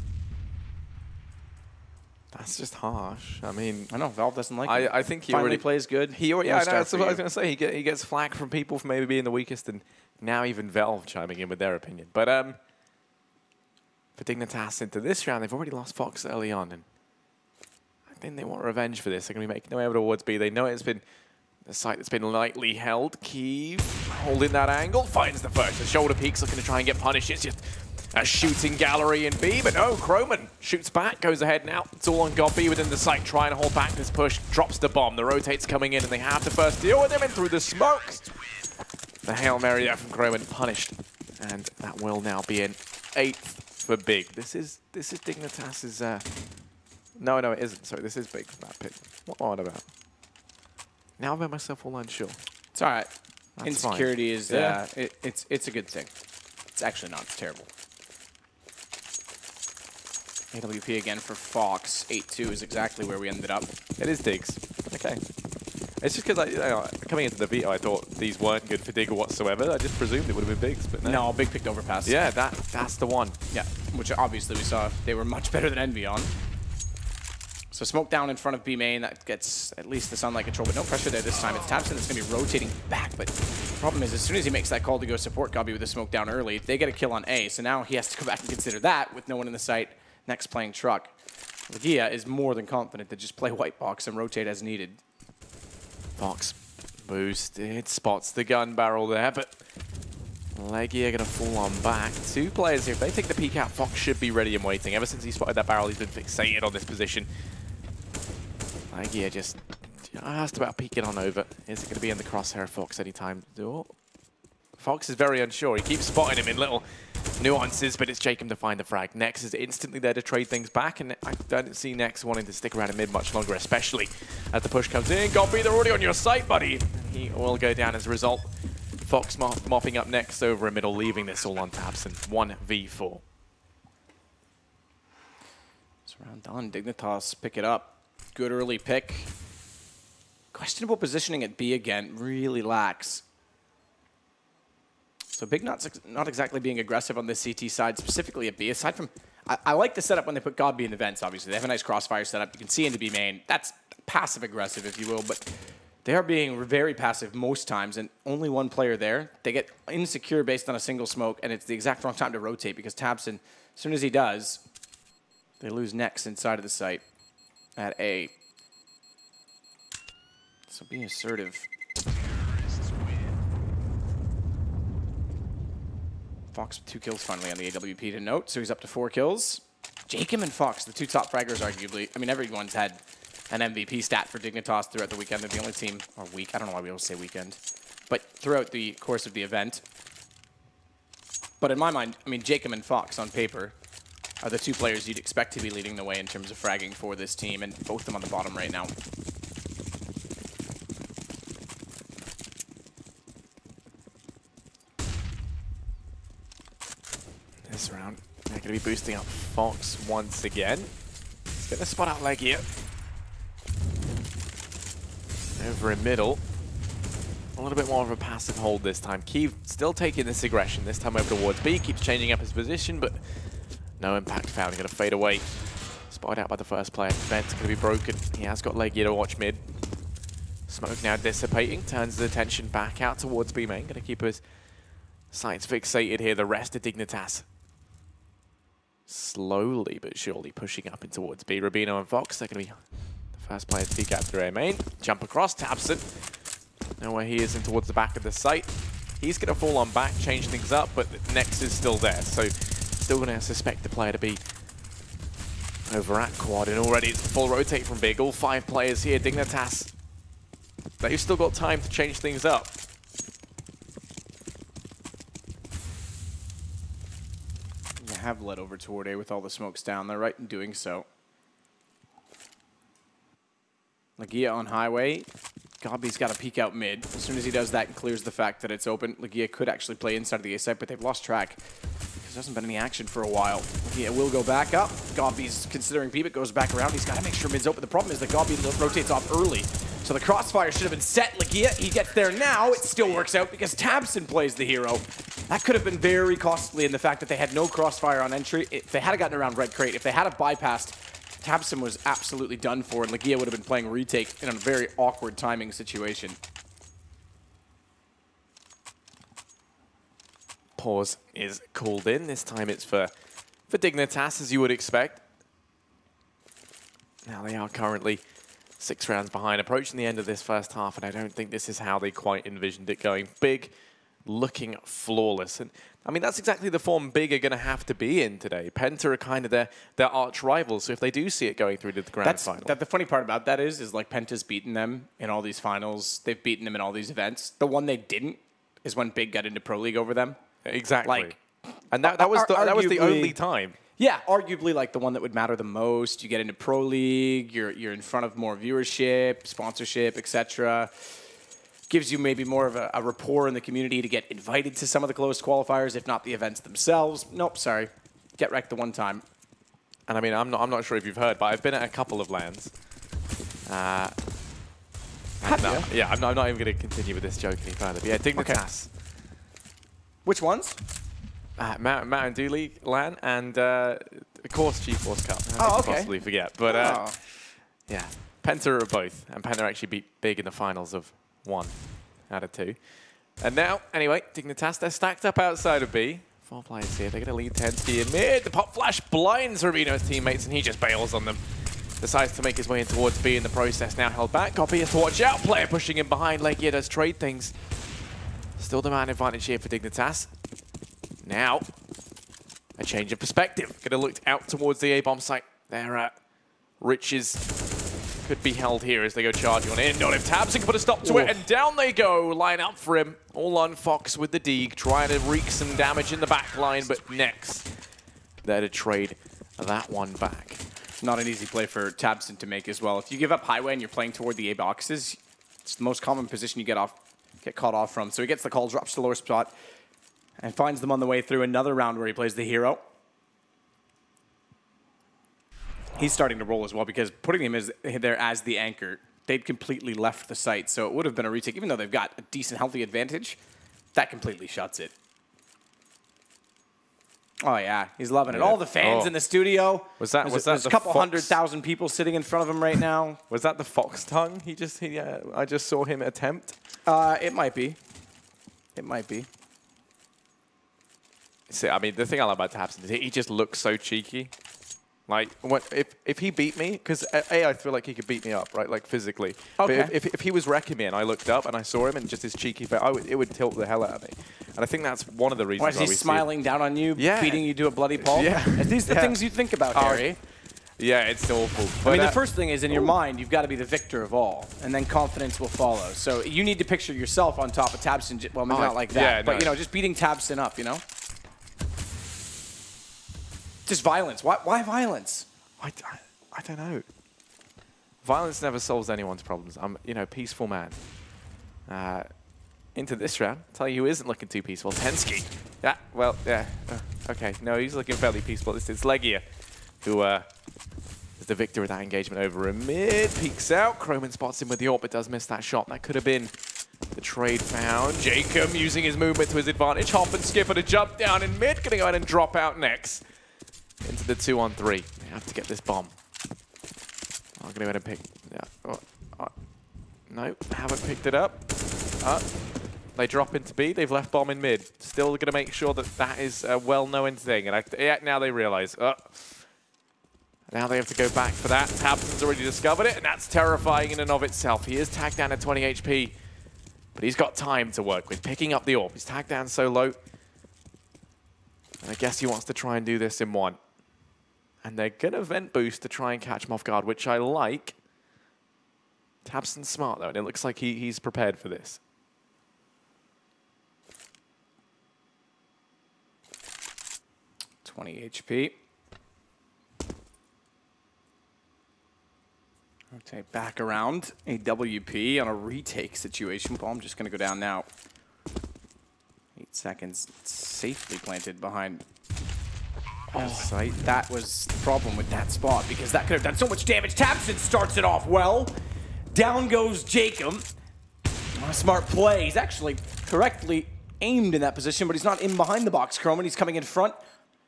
That's just harsh. I mean, I know Valve doesn't like it. I think he finally already plays good. Yeah, that's what I was going to say. He gets flack from people for maybe being the weakest, and now even Valve chiming in with their opinion. But for Dignitas into this round, they've already lost Fox early on, and I think they want revenge for this. They're going to be making their way over towards B. They know it's been a site that's been lightly held. Keeve holding that angle, finds the first. The shoulder peaks, looking to try and get punished. It's just a shooting gallery in B, but no, Kroman shoots back, goes ahead now. It's all on Gobby within the site, trying to hold back this push, drops the bomb. The rotate's coming in, and they have to first deal with him, and through the smoke. The Hail Mary there from Kroman punished, and that will now be an 8th for Big. This is Dignitas's. No, it isn't. Sorry, this is Big from that pick. What am I on about? Now I've made myself all unsure. It's all right. That's Insecurity fine. is it's a good thing. It's actually not. It's terrible. AWP again for Fox. 8-2 is exactly where we ended up. It is Diggs. Okay. It's just because coming into the veto, I thought these weren't good for Digger whatsoever. I just presumed it would have been Biggs, but no. No, Big picked overpass. Yeah, that's the one. Yeah, which obviously we saw they were much better than Envy on. So smoke down in front of B main. That gets at least the sunlight control, but no pressure there this time. It's Thompson that's going to be rotating back, but the problem is as soon as he makes that call to go support Gobby with the smoke down early, they get a kill on A, so now he has to go back and consider that with no one in the site. Next playing truck. Lagia is more than confident to just play white box and rotate as needed. Fox boosted, spots the gun barrel there, but Legia going to fall on back. 2 players here. If they take the peek out, Fox should be ready and waiting. Ever since he spotted that barrel, he's been fixated on this position. Legia just about peeking on over. Is it going to be in the crosshair of Fox anytime? Oh. Fox is very unsure. He keeps spotting him in little nuances, but it's Jacob to find the frag. Nex is instantly there to trade things back, and I don't see Nex wanting to stick around in mid much longer, especially as the push comes in. Goppy, they're already on your site, buddy. And he will go down as a result. Fox mopping up Nex over in middle, leaving this all on Tabson. 1v4. It's round done. Dignitas pick it up. Good early pick. Questionable positioning at B again. Really lax. So Big not exactly being aggressive on the CT side, specifically at B. Aside from, I like the setup when they put Godby in the vents, obviously. They have a nice crossfire setup. You can see into B main. That's passive-aggressive, if you will, but they are being very passive most times, and only one player there. They get insecure based on a single smoke, and it's the exact wrong time to rotate because Tabson, as soon as he does, they lose Nex inside of the site at A. So being assertive. Fox with 2 kills finally on the AWP to note, so he's up to 4 kills. Jacob and Fox, the 2 top fraggers, arguably. I mean, everyone's had an MVP stat for Dignitas throughout the weekend. They're the only team, or week, I don't know why we always say weekend, but throughout the course of the event. But in my mind, I mean, Jacob and Fox on paper are the 2 players you'd expect to be leading the way in terms of fragging for this team, and both of them on the bottom right now. This round, they're going to be boosting up Fox once again. He's going to spot out leg here. Over in middle. A little bit more of a passive hold this time. Keeve still taking this aggression, this time over towards B. Keeps changing up his position, but no impact found. Going to fade away. Spotted out by the first player. Vent's going to be broken. He has got leg here to watch mid. Smoke now dissipating. Turns his attention back out towards B main. Going to keep his sights fixated here. The rest of Dignitas slowly but surely pushing up in towards B. Rubino and Fox, they're going to be the first players to peek out through A main. Jump across, Tabson. Know where he is in towards the back of the site. He's going to fall on back, change things up, but Nex is still there, so still going to suspect the player to be over at quad, and already it's a full rotate from Big. All 5 players here. Dignitas, they've still got time to change things up. Have led over toward A with all the smokes down. They're right in doing so. Legia on highway. Godby's got to peek out mid. As soon as he does that and clears the fact that it's open, Legia could actually play inside of the A site, but they've lost track. There hasn't been any action for a while. Legia will go back up. Godby's considering B, but goes back around. He's got to make sure mid's open. The problem is that Godby rotates off early. So the crossfire should have been set. Legia, he gets there now. It still works out because Tabson plays the hero. That could have been very costly in the fact that they had no crossfire on entry. If they had gotten around red crate, if they had bypassed, Tabson was absolutely done for, and Legia would have been playing retake in a very awkward timing situation. Pause is called in. This time it's for Dignitas, as you would expect. Now they are currently 6 rounds behind, approaching the end of this first half, and I don't think this is how they quite envisioned it going. Big, looking flawless. And I mean, that's exactly the form Big are going to have to be in today. Penta are kind of their arch rivals, so if they do see it going through to the grand final. The funny part about that is like Penta's beaten them in all these finals. They've beaten them in all these events. The one they didn't is when Big got into Pro League over them. Exactly. Like, and that was the only time. Yeah, arguably like the one that would matter the most. You get into Pro League, you're in front of more viewership, sponsorship, etc. Gives you maybe more of a rapport in the community to get invited to some of the closed qualifiers, if not the events themselves. Nope, sorry. Get wrecked the one time. And I mean, I'm not sure if you've heard, but I've been at a couple of LANs. Yeah, I'm not even going to continue with this joke any further. But yeah, Dignitas. Okay. Which ones? Mountain Dew League LAN and, of course, GeForce Cup. Oh, okay. Possibly forget. But, yeah, Penta are both. And Penta actually beat Big in the finals of 1 out of 2. And now, anyway, Dignitas, they're stacked up outside of B. 4 players here. They're going to lead Tensky in mid. The pop flash blinds Rubino's teammates, and he just bails on them. Decides to make his way in towards B in the process. Now held back. Goppy has to watch out. Player pushing in behind. Legia does trade things. Still the man advantage here for Dignitas. Now, a change of perspective. Going to look out towards the A-bomb site. There, Rich is could be held here as they go charging on in. Not if tabseN can put a stop to it, and down they go. Line up for him. All on Fox with the Deeg, trying to wreak some damage in the back line, but next there to trade that one back. Not an easy play for tabseN to make as well. If you give up highway and you're playing toward the A boxes, it's the most common position you get caught off from. So he gets the call, drops to the lower spot, and finds them on the way through another round where he plays the hero. He's starting to roll as well because putting him there as the anchor, they'd completely left the site. So it would have been a retake. Even though they've got a decent, healthy advantage, that completely shuts it. Oh, yeah. He's loving it. All the fans in the studio. Was that there's a couple 100,000 people sitting in front of him right now. Was that the Fox tongue I just saw him attempt? It might be. It might be. See, I mean, the thing I love about tabseN is he just looks so cheeky. Like, if he beat me, because I feel like he could beat me up, right, like physically. Okay. But if he was wrecking me and I looked up and I saw him and just his cheeky face, it would tilt the hell out of me. And I think that's one of the reasons why he's smiling down on you, beating you to a bloody pulp. Yeah. Are these the things you think about, Harry? Yeah, it's awful. But I mean, the first thing is in your mind, you've got to be the victor of all, and then confidence will follow. So you need to picture yourself on top of tabseN. Well, maybe not like that, yeah, but, you know, just beating tabseN up, you know? Just violence. Why violence? I don't know. Violence never solves anyone's problems. I'm, peaceful man. Into this round, tell you who isn't looking too peaceful. Tensky. Yeah, well, yeah. Okay, no, he's looking fairly peaceful. It's Legia who is the victor of that engagement over a mid. Peeks out. Croman spots him with the AWP, but does miss that shot. That could have been the trade found. Jacob using his movement to his advantage. Hop and skip at a jump down in mid. Gonna go ahead and drop out next. Into the 2-on-3. They have to get this bomb. I'm going to go ahead and pick... Yeah. No, haven't picked it up. They drop into B. They've left bomb in mid. Still going to make sure that is a well-known thing. And now they realize. Now they have to go back for that. tabseN's already discovered it, and that's terrifying in and of itself. He is tagged down at 20 HP, but he's got time to work with. Picking up the AWP. He's tagged down so low. And I guess he wants to try and do this in one. And they're going to vent boost to try and catch him off guard, which I like. tabseN's smart, though, and it looks like he's prepared for this. $20 HP. Okay, back around. A WP on a retake situation. Bomb just going to go down now. 8 seconds. Safely planted behind... site. That was the problem with that spot because that could have done so much damage. tabseN starts it off well. Down goes Jacob. A smart play. He's actually correctly aimed in that position, but he's not in behind the box. Croman, he's coming in front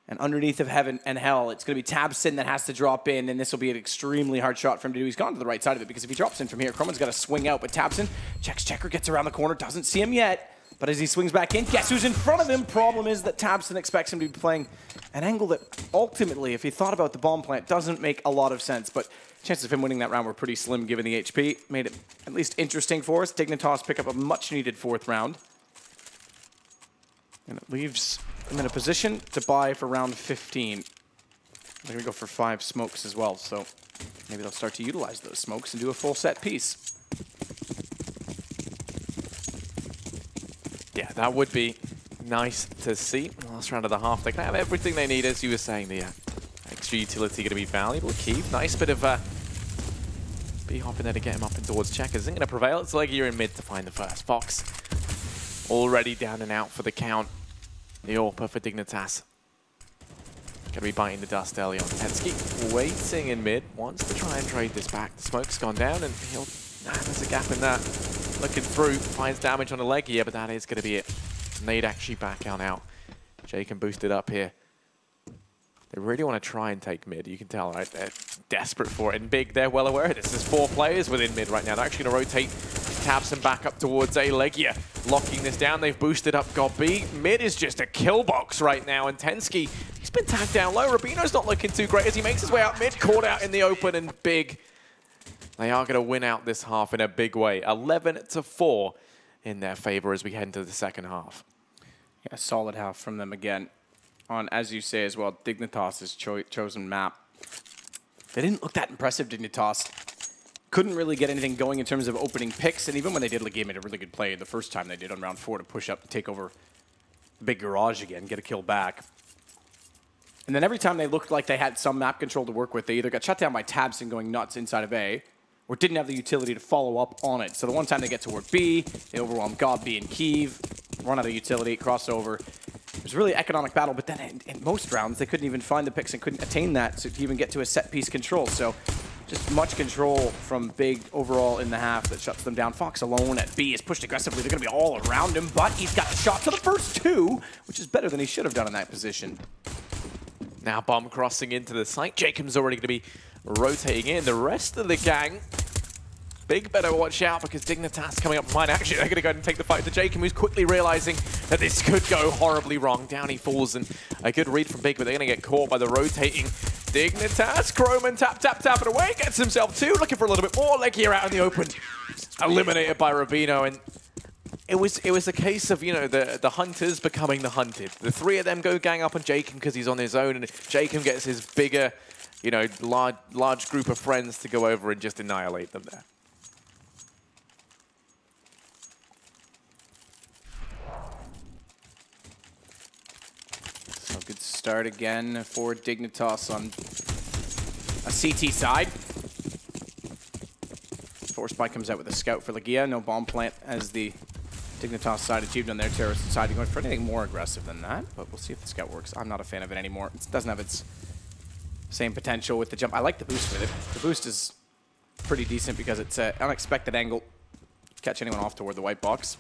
and underneath of heaven and hell. It's going to be tabseN that has to drop in, and this will be an extremely hard shot for him to do. He's gone to the right side of it because if he drops in from here, Croman's got to swing out, but tabseN checks checker, gets around the corner, doesn't see him yet. But as he swings back in, guess who's in front of him? Problem is that tabseN expects him to be playing an angle that ultimately, if he thought about the bomb plant, doesn't make a lot of sense. But chances of him winning that round were pretty slim given the HP. Made it at least interesting for us. Dignitas pick up a much-needed 4th round. And it leaves him in a position to buy for round 15. They're going to go for 5 smokes as well. So maybe they'll start to utilize those smokes and do a full set piece. Yeah, that would be nice to see. Last round of the half, they can have everything they need, as you were saying. The extra utility going to be valuable. Keith, nice bit of B hopping there to get him up and towards checkers. Isn't going to prevail. It's Legia in mid to find the first. Fox already down and out for the count. The AWP for Dignitas. Going to be biting the dust early on. Tensky waiting in mid. Wants to try and trade this back. The smoke's gone down, and he'll... there's a gap in that. Looking through, finds damage on a Legia, but that is going to be it. And they'd actually back out. Jay can boost it up here. They really want to try and take mid. You can tell, right? They're desperate for it. And Big, they're well aware of this. There's 4 players within mid right now. They're actually going to rotate tabseN back up towards a Legia. Locking this down. They've boosted up God B. Mid is just a kill box right now. And Tensky, he's been tagged down low. Rubino's not looking too great as he makes his way out mid. Caught out in the open, and Big, they are going to win out this half in a big way. 11-4 in their favor as we head into the second half. Yeah, solid half from them again. On, as you say as well, Dignitas' chosen map. They didn't look that impressive, Dignitas. couldn't really get anything going in terms of opening picks. And even when they did, Legia made a really good play the first time they did on round 4 to push up, take over the big garage again, get a kill back. And then every time they looked like they had some map control to work with, they either got shut down by Tabson going nuts inside of A, or didn't have the utility to follow up on it. So the one time they get toward B, they overwhelm God, B, and Kiev, run out of utility, crossover. It was a really economic battle, but then in most rounds, they couldn't even find the picks and couldn't attain that to even get to a set-piece control. So just much control from Big overall in the half that shuts them down. Fox alone at B is pushed aggressively. They're going to be all around him, but he's got the shot to the first 2, which is better than he should have done in that position. Now bomb crossing into the site. Jacob's already going to be rotating in. The rest of the gang, Big better watch out because Dignitas coming up behind. Actually, they're going to go ahead and take the fight to Jacob, who's quickly realizing that this could go horribly wrong. Down he falls, and a good read from Big, but they're going to get caught by the rotating Dignitas. Croman tap it away, gets himself 2, looking for a little bit more. Legia out in the open, eliminated by Rubino, and it was a case of, you know, the hunters becoming the hunted. The 3 of them go gang up on Jacob because he's on his own, and Jacob gets his bigger, you know, large group of friends to go over and just annihilate them there. So good start again for Dignitas on a CT side. Force Spike comes out with a scout for Legia. No bomb plant as the Dignitas side achieved on their terrorist side. Going for anything more aggressive than that, but we'll see if the scout works. I'm not a fan of it anymore. It doesn't have its same potential with the jump. I like the boost with it. The boost is pretty decent because it's an unexpected angle. Catch anyone off toward the white box.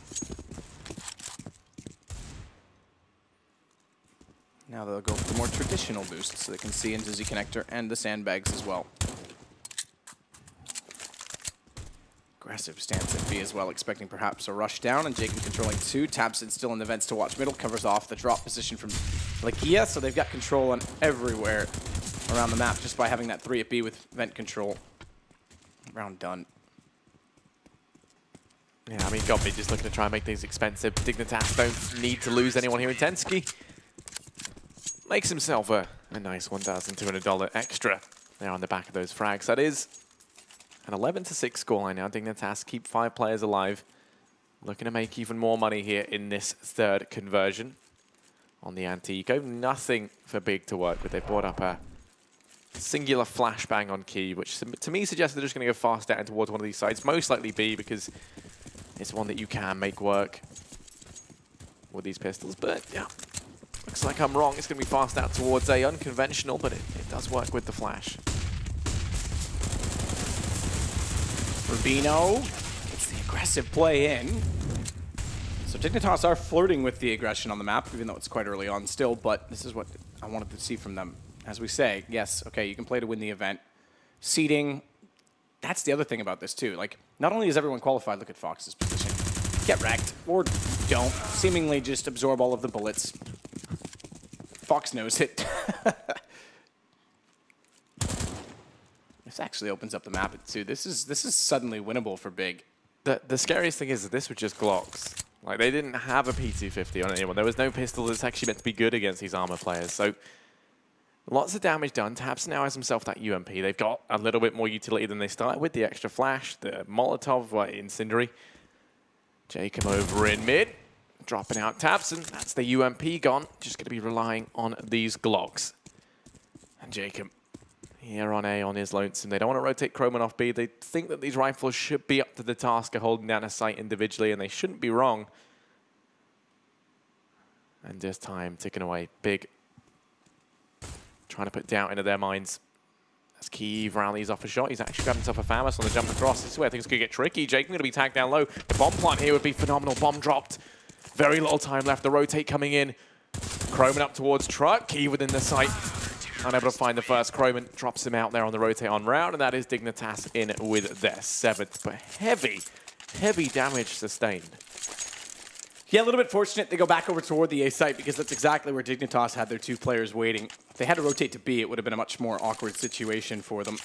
Now they'll go for the more traditional boost so they can see into Z connector and the sandbags as well. Aggressive stance at B as well, expecting perhaps a rush down, and Jacob controlling 2. Tabson still in the vents to watch middle, covers off the drop position from Legia, so they've got control on everywhere around the map just by having that 3 at B with vent control. Round done. Yeah, I mean, Godby just looking to try and make things expensive. Dignitas don't need to lose anyone here in Tensky. Makes himself a nice $1,200 extra there on the back of those frags. That is an 11-6 scoreline now. Dignitas keep 5 players alive. Looking to make even more money here in this 3rd conversion on the anti-eco. Nothing for Big to work with. They brought up a singular flashbang on Key, which to me suggests they're just going to go fast down towards one of these sides. Most likely B, because it's one that you can make work with these pistols. But yeah, looks like I'm wrong. It's going to be fast out towards A. Unconventional, but it does work with the flash. Rubino gets the aggressive play in. So Dignitas are flirting with the aggression on the map, even though it's quite early on still, but this is what I wanted to see from them. As we say, yes, okay, you can play to win the event. Seeding, that's the other thing about this too. Like, not only is everyone qualified, look at Fox's position. Get wrecked, or don't. Seemingly just absorb all of the bullets. Fox knows it. This actually opens up the map at 2. This is suddenly winnable for Big. The scariest thing is that this was just Glocks. Like, they didn't have a P250 on anyone. There was no pistol that's actually meant to be good against these armor players. So lots of damage done. Taps now has himself that UMP. They've got a little bit more utility than they started with. The extra flash, the Molotov, Incendiary. Jacob over in mid. Dropping out Taps, and that's the UMP gone. Just going to be relying on these Glocks. And Jacob here on A on his lonesome. They don't want to rotate Croman off B. They think that these rifles should be up to the task of holding down a site individually, and they shouldn't be wrong. And just time ticking away. Big trying to put doubt into their minds. As Kiev rallies off a shot. He's actually grabbed himself a Famas on the jump across. This is where things could get tricky. Jacob going to be tagged down low. The bomb plant here would be phenomenal. Bomb dropped. Very little time left. The rotate coming in. Croman up towards Truck. Key within the site. Unable to find the first. Croman drops him out there on the rotate on round. And that is Dignitas in with their 7th. But heavy damage sustained. Yeah, a little bit fortunate they go back over toward the A site because that's exactly where Dignitas had their 2 players waiting. If they had to rotate to B, it would have been a much more awkward situation for them.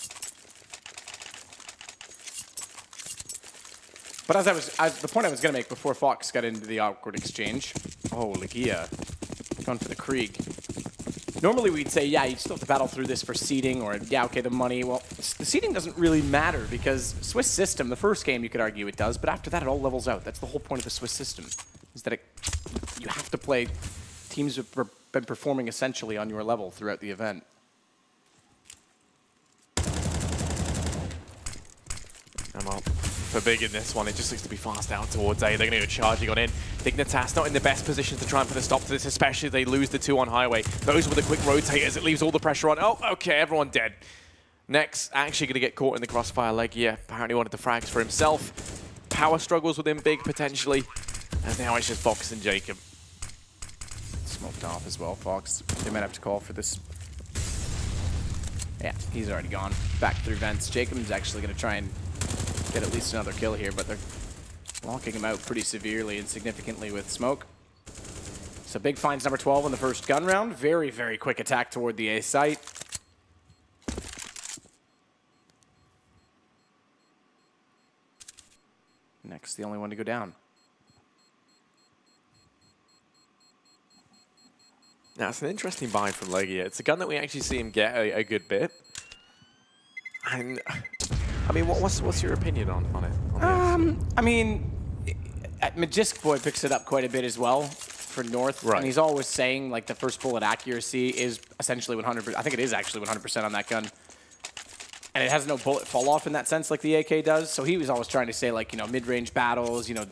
But as the point I was going to make before Fox got into the awkward exchange. Oh, Legia going for the Krieg. Normally we'd say, yeah, you still have to battle through this for seeding, or yeah, okay, the money. Well, the seeding doesn't really matter because Swiss system, the first game you could argue it does, but after that it all levels out. That's the whole point of the Swiss system, is that you have to play teams who have been performing essentially on your level throughout the event. And well, for Big in this one, it just looks to be fast out towards A. They're going to go charging on in. Dignitas not in the best position to try and put a stop to this, especially if they lose the 2 on highway. Those were the quick rotators. It leaves all the pressure on. Oh, okay, everyone dead. Next, actually going to get caught in the crossfire. Legia apparently wanted the frags for himself. Power struggles within Big, potentially. And now it's just Fox and Jacob. Smoked off as well, Fox. They might have to call for this. Yeah, he's already gone. Back through vents. Jacob's actually going to try and get at least another kill here, but they're locking him out pretty severely and significantly with smoke. So Big finds number 12 in the first gun round. Very, very quick attack toward the A site. Next, the only one to go down. Now, it's an interesting buy from Legia. It's a gun that we actually see him get a good bit. And I mean, what's your opinion on it? I mean, Magisk Boy picks it up quite a bit as well for North. Right. And he's always saying, like, the first bullet accuracy is essentially 100%. I think it is actually 100% on that gun. And it has no bullet fall off in that sense like the AK does. So he was always trying to say, like, you know, mid-range battles, you know,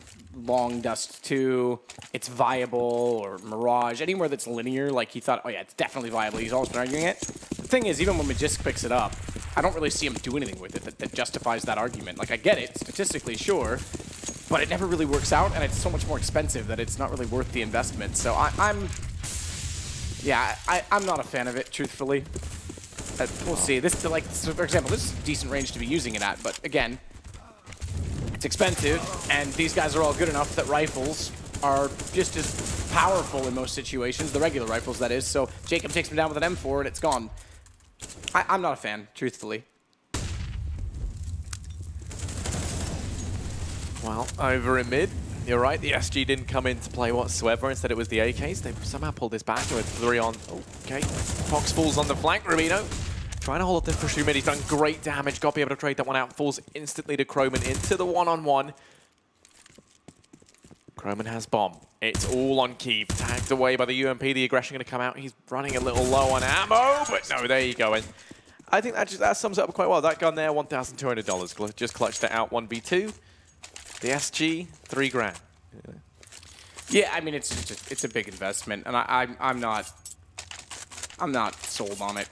long dust 2, it's viable, or Mirage, anywhere that's linear, like he thought, oh yeah, it's definitely viable. He's always been arguing it. The thing is, even when Magisk picks it up, I don't really see him do anything with it that justifies that argument. Like, I get it, statistically, sure, but it never really works out, and it's so much more expensive that it's not really worth the investment. So I'm not a fan of it, truthfully. We'll see. This, like, so for example, this is decent range to be using it at, but again, it's expensive, and these guys are all good enough that rifles are just as powerful in most situations, the regular rifles, that is. So Jacob takes him down with an M4, and it's gone. I'm not a fan, truthfully. Well, over in mid, you're right, the SG didn't come into play whatsoever. Instead, it was the AKs. They somehow pulled this back with 3 on. Okay, Fox falls on the flank. Rubino trying to hold up this push through mid. He's done great damage. Got to be able to trade that one out. Falls instantly to Croman into the one-on-one. Croman has bomb. It's all on Keep. Tagged away by the UMP. The aggression going to come out. He's running a little low on ammo, but no, there you go. And I think that sums it up quite well. That gun there, $1,200. Just clutched it out 1v2. The SG, $3 grand. Yeah, I mean, it's a big investment, and I'm not sold on it.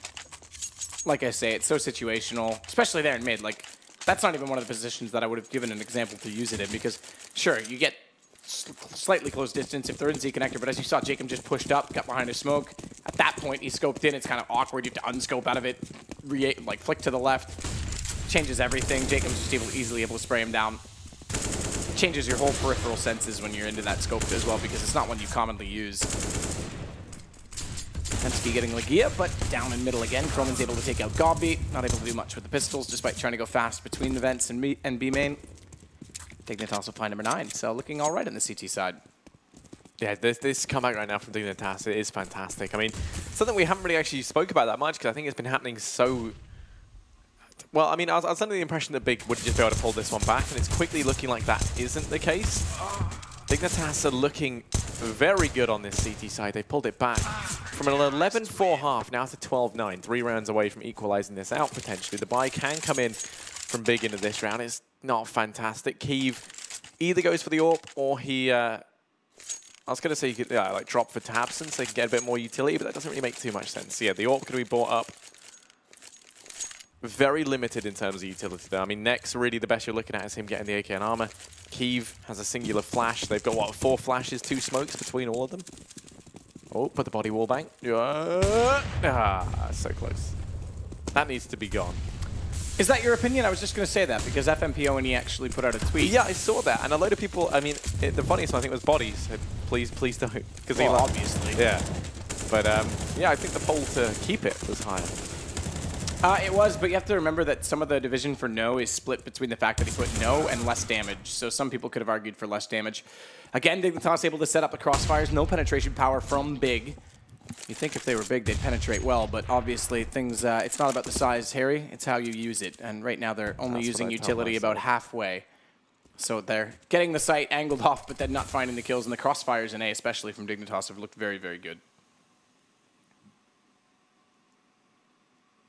Like I say, it's so situational, especially there in mid. Like, that's not even one of the positions that I would have given an example to use it in, because sure, you get slightly close distance if they're in Z connector, but as you saw, Jacob just pushed up, got behind a smoke. At that point, he scoped in. It's kind of awkward. You have to unscope out of it, like flick to the left, changes everything. Jacob's just easily able to spray him down. Changes your whole peripheral senses when you're into that scope as well, because it's not one you commonly use. Pensky getting Legia, but down in middle again. Croman's able to take out Gobby. Not able to do much with the pistols, despite trying to go fast between the vents and B main. Dignitas will find number 9, so looking all right on the CT side. Yeah, this comeback right now from Dignitas, it is fantastic. I mean, something we haven't really actually spoke about that much, because I think it's been happening so... Well, I mean, I was under the impression that Big would just be able to pull this one back, and it's quickly looking like that isn't the case. Dignitas are looking very good on this CT side. They pulled it back from an 11-4 half now to 12-9. 3 rounds away from equalizing this out, potentially. The buy can come in from Big into this round. It's not fantastic. Kiev either goes for the AWP, or he... I was going to say he could like drop for Tabson so he can get a bit more utility, but that doesn't really make too much sense. So yeah, the AWP could be bought up. Very limited in terms of utility there. I mean, next, really the best you're looking at is him getting the AK and armor. Kiev has a singular flash. They've got, what, 4 flashes, 2 smokes between all of them? Oh, put the body wall bang. So close. That needs to be gone. Is that your opinion? I was just going to say that, because FMPO actually put out a tweet. Yeah, I saw that. And a load of people, I mean, the funniest one I think was Bodies. Said, please don't. Well, obviously. Yeah. But, yeah, I think the poll to keep it was higher. It was, but you have to remember that some of the division for no is split between the fact that he put no and less damage. So some people could have argued for less damage. Again, Dignitas able to set up the crossfires. No penetration power from Big. You think if they were big, they'd penetrate well, but obviously things, it's not about the size, Harry, it's how you use it. And right now they're only using utility about halfway. So they're getting the site angled off, but then not finding the kills. And the crossfires in A, especially from Dignitas, have looked very, very good.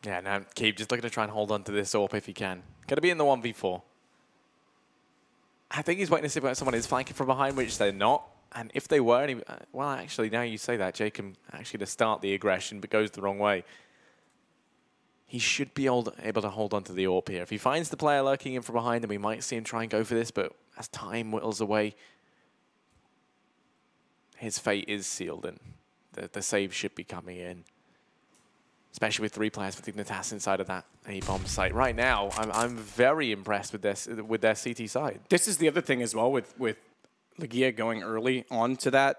Yeah, now Keep just looking to try and hold on to this AWP if he can. Going to be in the 1v4. I think he's waiting to see if someone is flanking from behind, which they're not. And if they were, well, actually, now you say that, Jacob actually to start the aggression, but goes the wrong way. He should be able to hold on to the AWP here. If he finds the player lurking in from behind, then we might see him try and go for this, but as time whittles away, his fate is sealed, and the save should be coming in. Especially with 3 players for Dignitas inside of that A-bomb site. Right now, I'm very impressed with their CT side. This is the other thing as well with Legia going early onto that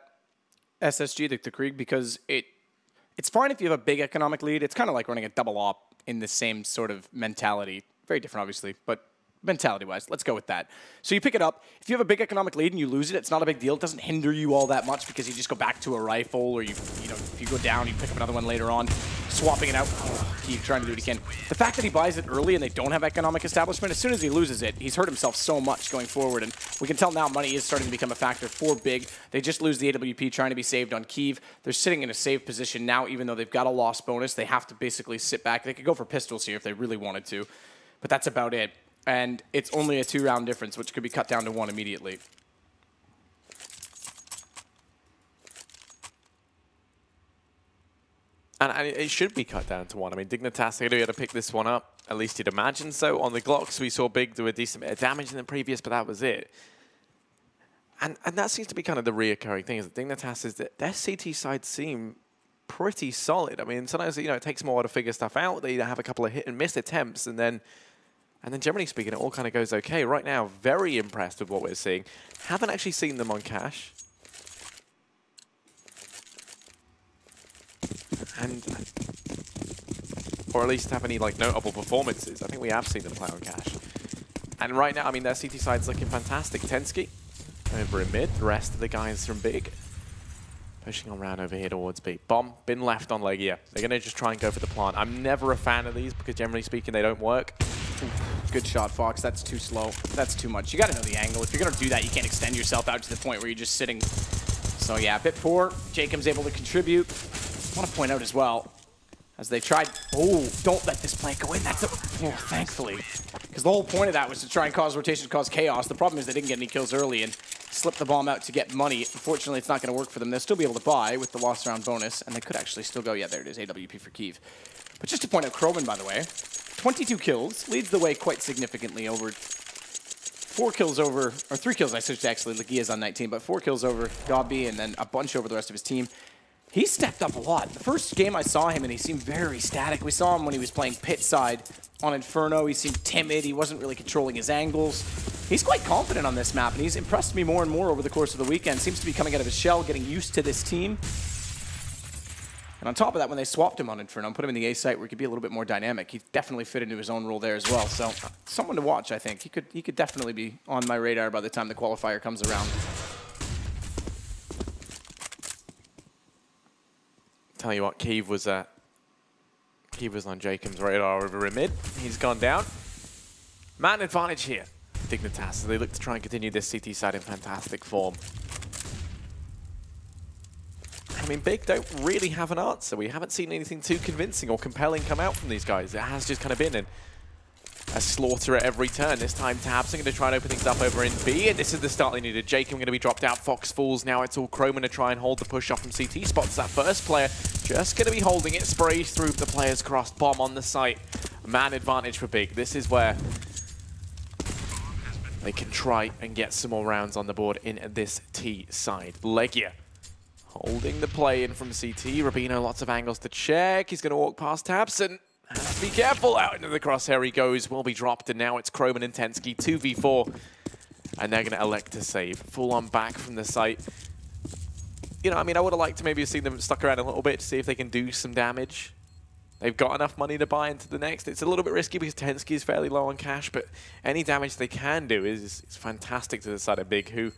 SSG, the Krieg, because it's fine if you have a big economic lead. It's kind of like running a double op in the same sort of mentality. Very different, obviously, but mentality-wise, let's go with that. So you pick it up. If you have a big economic lead and you lose it, it's not a big deal. It doesn't hinder you all that much because you just go back to a rifle, or you know, if you go down, you pick up another one later on, swapping it out. Keep trying to do what he can. The fact that he buys it early and they don't have economic establishment, as soon as he loses it, he's hurt himself so much going forward. And we can tell now money is starting to become a factor for Big. They just lose the AWP trying to be saved on Kiev. They're sitting in a save position now, even though they've got a loss bonus. They have to basically sit back. They could go for pistols here if they really wanted to, but that's about it. And it's only a 2-round difference, which could be cut down to 1 immediately. And it should be cut down to 1. I mean, Dignitas are going to be able to pick this one up. At least you'd imagine so. On the Glocks, we saw Big do a decent bit of damage in the previous, but that was it. And that seems to be kind of the reoccurring thing, is that Dignitas is that their CT side seem pretty solid. I mean, sometimes, it takes them a while to figure stuff out. They have a couple of hit-and-miss attempts, and then generally speaking, it all kind of goes okay. Right now, very impressed with what we're seeing. Haven't actually seen them on Cash. Or at least have any notable performances. I think we have seen them play on Cash. And right now, I mean, their CT side's looking fantastic. Tensky over in mid. The rest of the guys from Big pushing on round over here towards B. Bomb been left on Legia. They're going to just try and go for the plant. I'm never a fan of these because generally speaking, they don't work. Good shot, Fox. That's too slow. That's too much. You got to know the angle. If you're going to do that, you can't extend yourself out to the point where you're just sitting. So yeah, a bit poor. Jacob's able to contribute. I want to point out as well, as they tried, don't let this plant go in. That's thankfully. Because the whole point of that was to try and cause rotation, cause chaos. The problem is they didn't get any kills early and slipped the bomb out to get money. Unfortunately, it's not going to work for them. They'll still be able to buy with the lost round bonus, and they could actually still go, yeah, there it is, AWP for Kiev. But just to point out, Kroman, by the way, 22 kills, leads the way quite significantly over 4 kills over, or 3 kills, I should say, actually, Legia's on 19, but 4 kills over Dobby and then a bunch over the rest of his team. He stepped up a lot. The first game I saw him, and he seemed very static. We saw him when he was playing pit side on Inferno. He seemed timid. He wasn't really controlling his angles. He's quite confident on this map, and he's impressed me more and more over the course of the weekend. Seems to be coming out of his shell, getting used to this team. And on top of that, when they swapped him on Inferno and put him in the A site where he could be a little bit more dynamic, he definitely fit into his own role there as well. So someone to watch, I think. He could definitely be on my radar by the time the qualifier comes around. Tell you what, Kiev was on Jacob's radar over in mid. He's gone down. Man advantage here. Dignitas, so they look to try and continue this CT side in fantastic form. I mean, Big don't really have an answer. We haven't seen anything too convincing or compelling come out from these guys. It has just kind of been a slaughter at every turn. This time, Tabs are going to try and open things up over in B, and this is the start they needed. Jacob going to be dropped out. Fox falls. Now it's all Kroman to try and hold the push off from CT. Spots that first player. Just going to be holding it. Sprays through the players crossed. Bomb on the site. Man advantage for Big. This is where they can try and get some more rounds on the board in this T side. Legia holding the play in from CT. Rubino, lots of angles to check. He's going to walk past Tabs and be careful. Out into the crosshair he goes. Will be dropped, and now it's Kroman and Tensky 2v4. And they're going to elect to save. Full on back from the site. You know, I mean, I would have liked to maybe have seen them stuck around a little bit to see if they can do some damage. They've got enough money to buy into the next. It's a little bit risky because Tensky is fairly low on cash, but any damage they can do is fantastic to the side of Big, who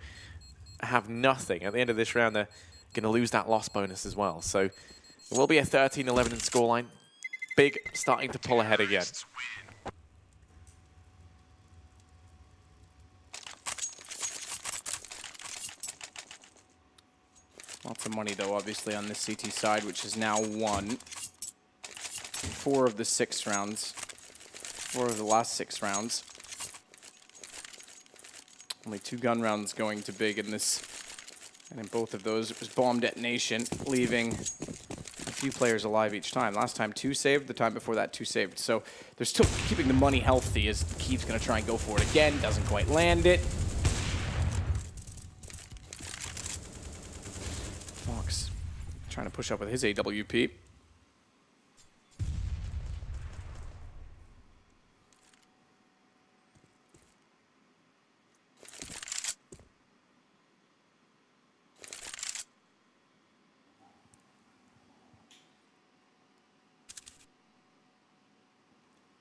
have nothing. At the end of this round, they're going to lose that loss bonus as well. So It will be a 13-11 in scoreline. Big starting to pull ahead again. Lots of money, though, obviously, on this CT side, which is now won 4 of the 6 rounds. 4 of the last 6 rounds. Only 2 gun rounds going to Big in this. And in both of those, it was bomb detonation, leaving a few players alive each time. Last time, 2 saved. The time before that, 2 saved. So they're still keeping the money healthy as Keith's going to try and go for it again. Doesn't quite land it. Fox trying to push up with his AWP.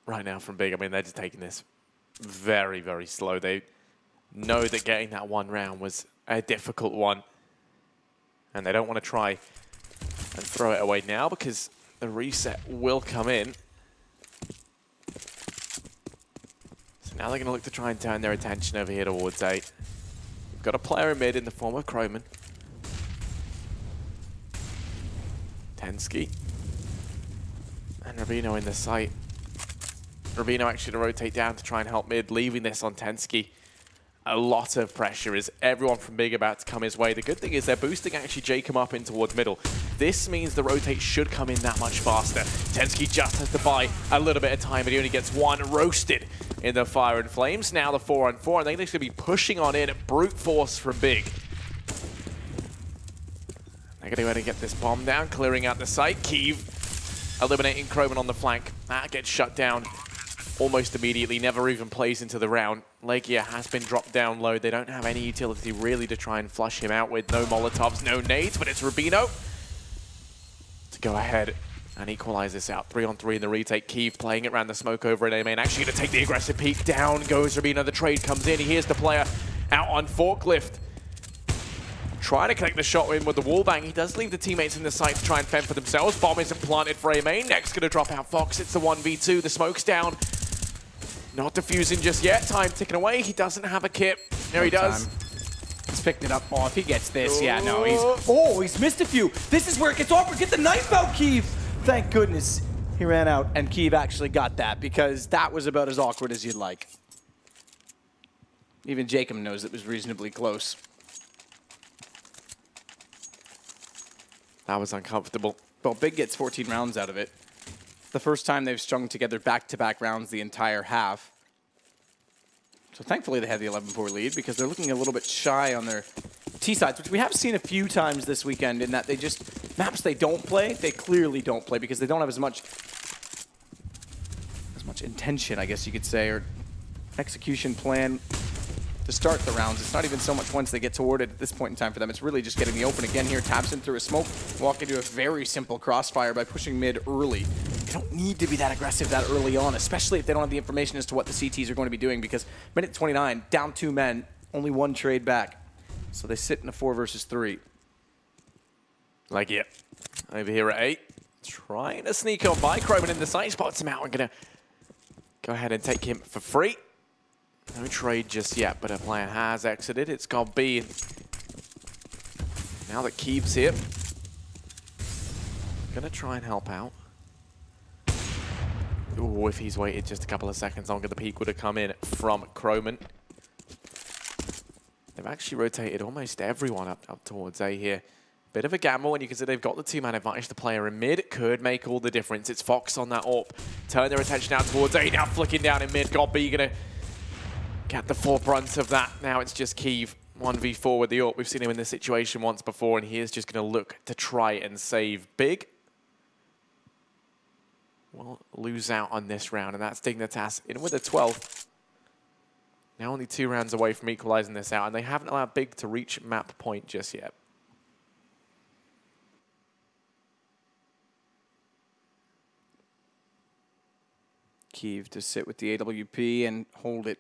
Right now from Big, I mean, they're just taking this very, very slow. They know that getting that 1 round was a difficult one. And they don't want to try and throw it away now because the reset will come in. So now they're going to look to try and turn their attention over here towards A. We've got a player in mid in the form of Croman. Tensky. And Rubino in the site. Rubino actually to rotate down to try and help mid, leaving this on Tensky. A lot of pressure is everyone from Big about to come his way. The good thing is they're boosting actually Jacob up in towards middle. This means the rotate should come in that much faster. Tensky just has to buy a little bit of time, but he only gets 1 roasted in the Fire and Flames. Now the 4-on-4, and they're going to be pushing on in at brute force from Big. They're going to go ahead and get this bomb down, clearing out the site. Kiev eliminating Croman on the flank. That gets shut down almost immediately, never even plays into the round. Legia has been dropped down low. They don't have any utility really to try and flush him out with. No Molotovs, no nades, but it's Rubino to go ahead and equalize this out. 3-on-3 in the retake. Kiev playing it around the smoke over at A main. Actually going to take the aggressive peek. Down goes Rubino. The trade comes in. He hears the player out on forklift. Trying to connect the shot in with the wall bang. He does leave the teammates in the site to try and fend for themselves. Bomb isn't planted for A main. Next going to drop out Fox. It's the 1v2. The smoke's down. Not defusing just yet. Time ticking away. He doesn't have a kit. There he does. He's picked it up. Oh, if he gets this, yeah, no, he's missed a few. This is where it gets awkward. Get the knife out, Kiev. Thank goodness he ran out, and Kiev actually got that because that was about as awkward as you'd like. Even Jacob knows it was reasonably close. That was uncomfortable. Well, Big gets 14 rounds out of it. The first time they've strung together back-to-back rounds the entire half. So thankfully they had the 11-4 lead because they're looking a little bit shy on their T-sides, which we have seen a few times this weekend in that they just, maps they don't play, they clearly don't play because they don't have as much intention, I guess you could say, or execution plan to start the rounds. It's not even so much once they get toward it at this point in time for them. It's really just getting the open again here. Taps in through a smoke, walking to a very simple crossfire by pushing mid early. They don't need to be that aggressive that early on, especially if they don't have the information as to what the CTs are going to be doing because minute 29, down 2 men, only 1 trade back. So they sit in a 4 versus 3. Like, yeah. Over here at 8. Trying to sneak on by Croman in the site. Spots him out. I'm going to go ahead and take him for free. No trade just yet, but a player has exited. It's got B. Now that Kiev's here, gonna try and help out. Ooh, if he's waited just a couple of seconds longer, the peak would have come in from Croman. They've actually rotated almost everyone up towards A here. Bit of a gamble, and you can see they've got the 2-man advantage. The player in mid could make all the difference. It's Fox on that AWP. Turn their attention out towards A. Now flicking down in mid. Got B gonna get the forefront of that. Now it's just Kiev 1v4 with the AWP. We've seen him in this situation once before, and he is just going to look to try and save Big. We'll lose out on this round, and that's Dignitas in with a 12th. Now only 2 rounds away from equalizing this out, and they haven't allowed Big to reach map point just yet. Kiev to sit with the AWP and hold it.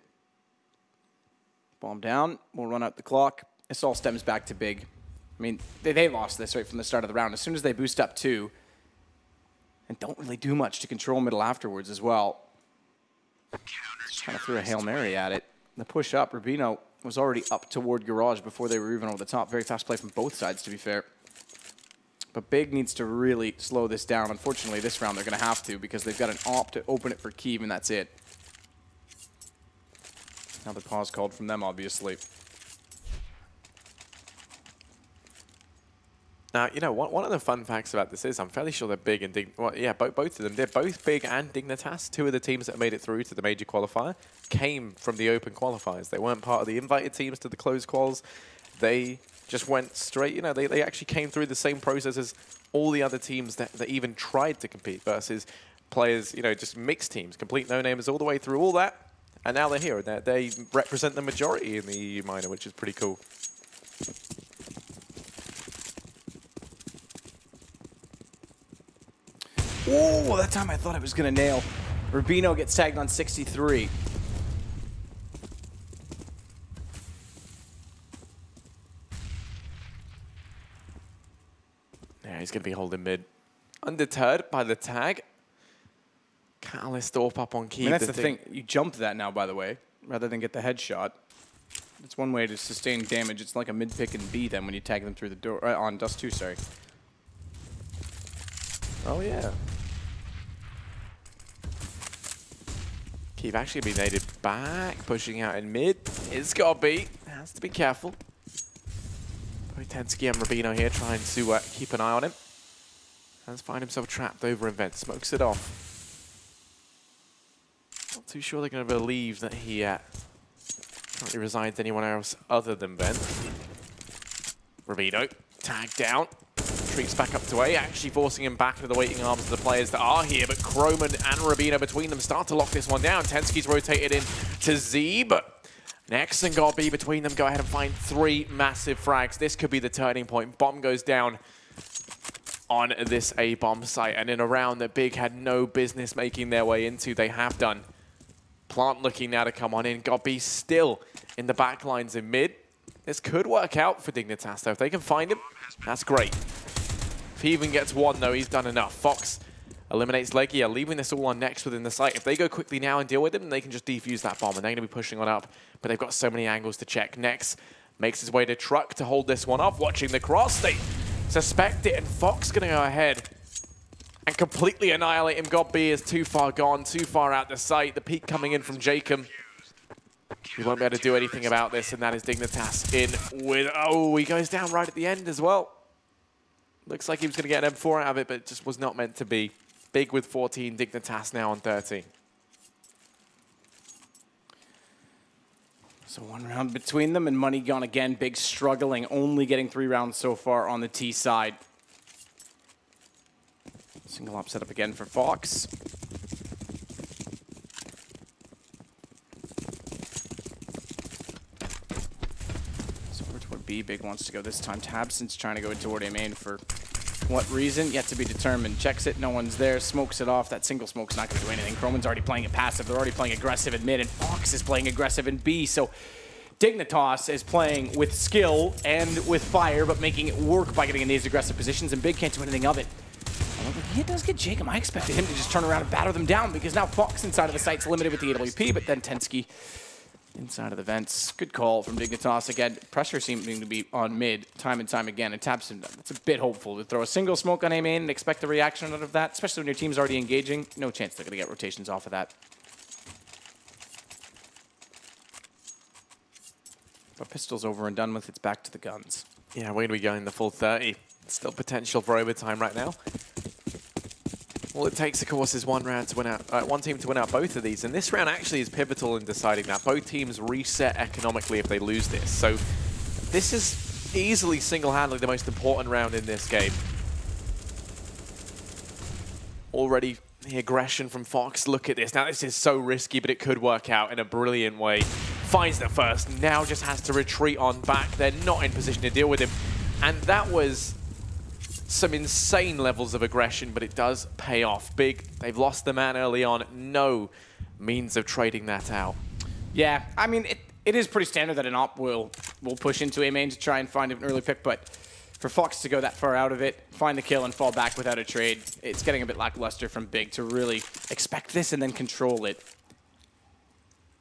Bomb down. We'll run out the clock. This all stems back to Big. I mean, they lost this right from the start of the round. As soon as they boost up 2, and don't really do much to control middle afterwards as well. Just kind of threw a Hail Mary at it. The push up, Rubino was already up toward Garage before they were even over the top. Very fast play from both sides, to be fair. But Big needs to really slow this down. Unfortunately, this round they're going to have to because they've got an op to open it for Keeve, and that's it. Another pause called from them, obviously. Now, you know, one of the fun facts about this is I'm fairly sure they're Big and well, yeah, both of them. They're both Big and Dignitas. Two of the teams that made it through to the major qualifier came from the open qualifiers. They weren't part of the invited teams to the closed quals. They just went straight, you know, they actually came through the same process as all the other teams that even tried to compete versus players, you know, just mixed teams, complete no-namers all the way through all that. And now they're here, and they represent the majority in the EU minor, which is pretty cool. Oh, that time I thought I was going to nail. Rubino gets tagged on 63. Yeah, he's going to be holding mid. Undeterred by the tag. Catalyst AWP up on Keeve. I mean, that's the thing. You jump that now, by the way, rather than get the headshot. It's one way to sustain damage. It's like a mid-pick and B then when you tag them through the door. On Dust 2, sorry. Oh, yeah. Keeve actually being naded back, pushing out in mid. It's got to be. Has to be careful. Both Tensky and Rubino here trying to keep an eye on him. Has find himself trapped over in vent. Smokes it off. Not too sure they're going to believe that he currently resides anyone else other than Ben. Rubino tagged down. Treats back up to A, actually forcing him back into the waiting arms of the players that are here, but Croman and Rubino between them start to lock this one down. Tensky's rotated in to Z, but Nex and got B between them go ahead and find 3 massive frags. This could be the turning point. Bomb goes down on this A-bomb site, and in a round that Big had no business making their way into, they have done. Plant looking now to come on in. Got B still in the back lines in mid. This could work out for Dignitas, though. If they can find him, that's great. If he even gets one, though, he's done enough. Fox eliminates Legia, leaving this all on Nex within the site. If they go quickly now and deal with him, they can just defuse that bomb, and they're going to be pushing on up. But they've got so many angles to check. Nex makes his way to Truck to hold this one off, watching the cross. They suspect it, and Fox going to go ahead and completely annihilate him. God B is too far gone, too far out the sight. The peek coming in from Jacob. He won't be able to do anything about this, and that is Dignitas in with... Oh, he goes down right at the end as well. Looks like he was going to get an M4 out of it, but it just was not meant to be. Big with 14, Dignitas now on 13. So 1 round between them, and money gone again. Big struggling, only getting 3 rounds so far on the T side. Single op set up again for Fox. So over toward B, Big wants to go this time. Tabson's trying to go toward A main for what reason? Yet to be determined. Checks it, no one's there, smokes it off. That single smoke's not going to do anything. Croman's already playing it passive. They're already playing aggressive in mid, and Fox is playing aggressive in B. So Dignitas is playing with skill and with fire, but making it work by getting in these aggressive positions, and Big can't do anything of it. He does get Jacob. I expected him to just turn around and batter them down because now Fox inside of the site's limited with the AWP, but then Tensky inside of the vents. Good call from Dignitas. Again, pressure seeming to be on mid time and time again, and Tabson, that's a bit hopeful to throw a single smoke on A main and expect a reaction out of that, especially when your team's already engaging. No chance they're going to get rotations off of that. But pistol's over and done with. It's back to the guns. Yeah, we're going to be going the full 30. Still potential for overtime right now. All it takes, of course, is one round to win out, one team to win out both of these, and this round actually is pivotal in deciding that. Both teams reset economically if they lose this, so this is easily single-handedly the most important round in this game. Already the aggression from Fox. Look at this. Now this is so risky, but it could work out in a brilliant way. Finds the first, now just has to retreat on back. They're not in position to deal with him, and that was some insane levels of aggression, but it does pay off. Big, they've lost the man early on. No means of trading that out. Yeah, I mean, it is pretty standard that an op will push into A main to try and find an early pick, but for Fox to go that far out of it, find the kill and fall back without a trade, it's getting a bit lackluster from Big to really expect this and then control it.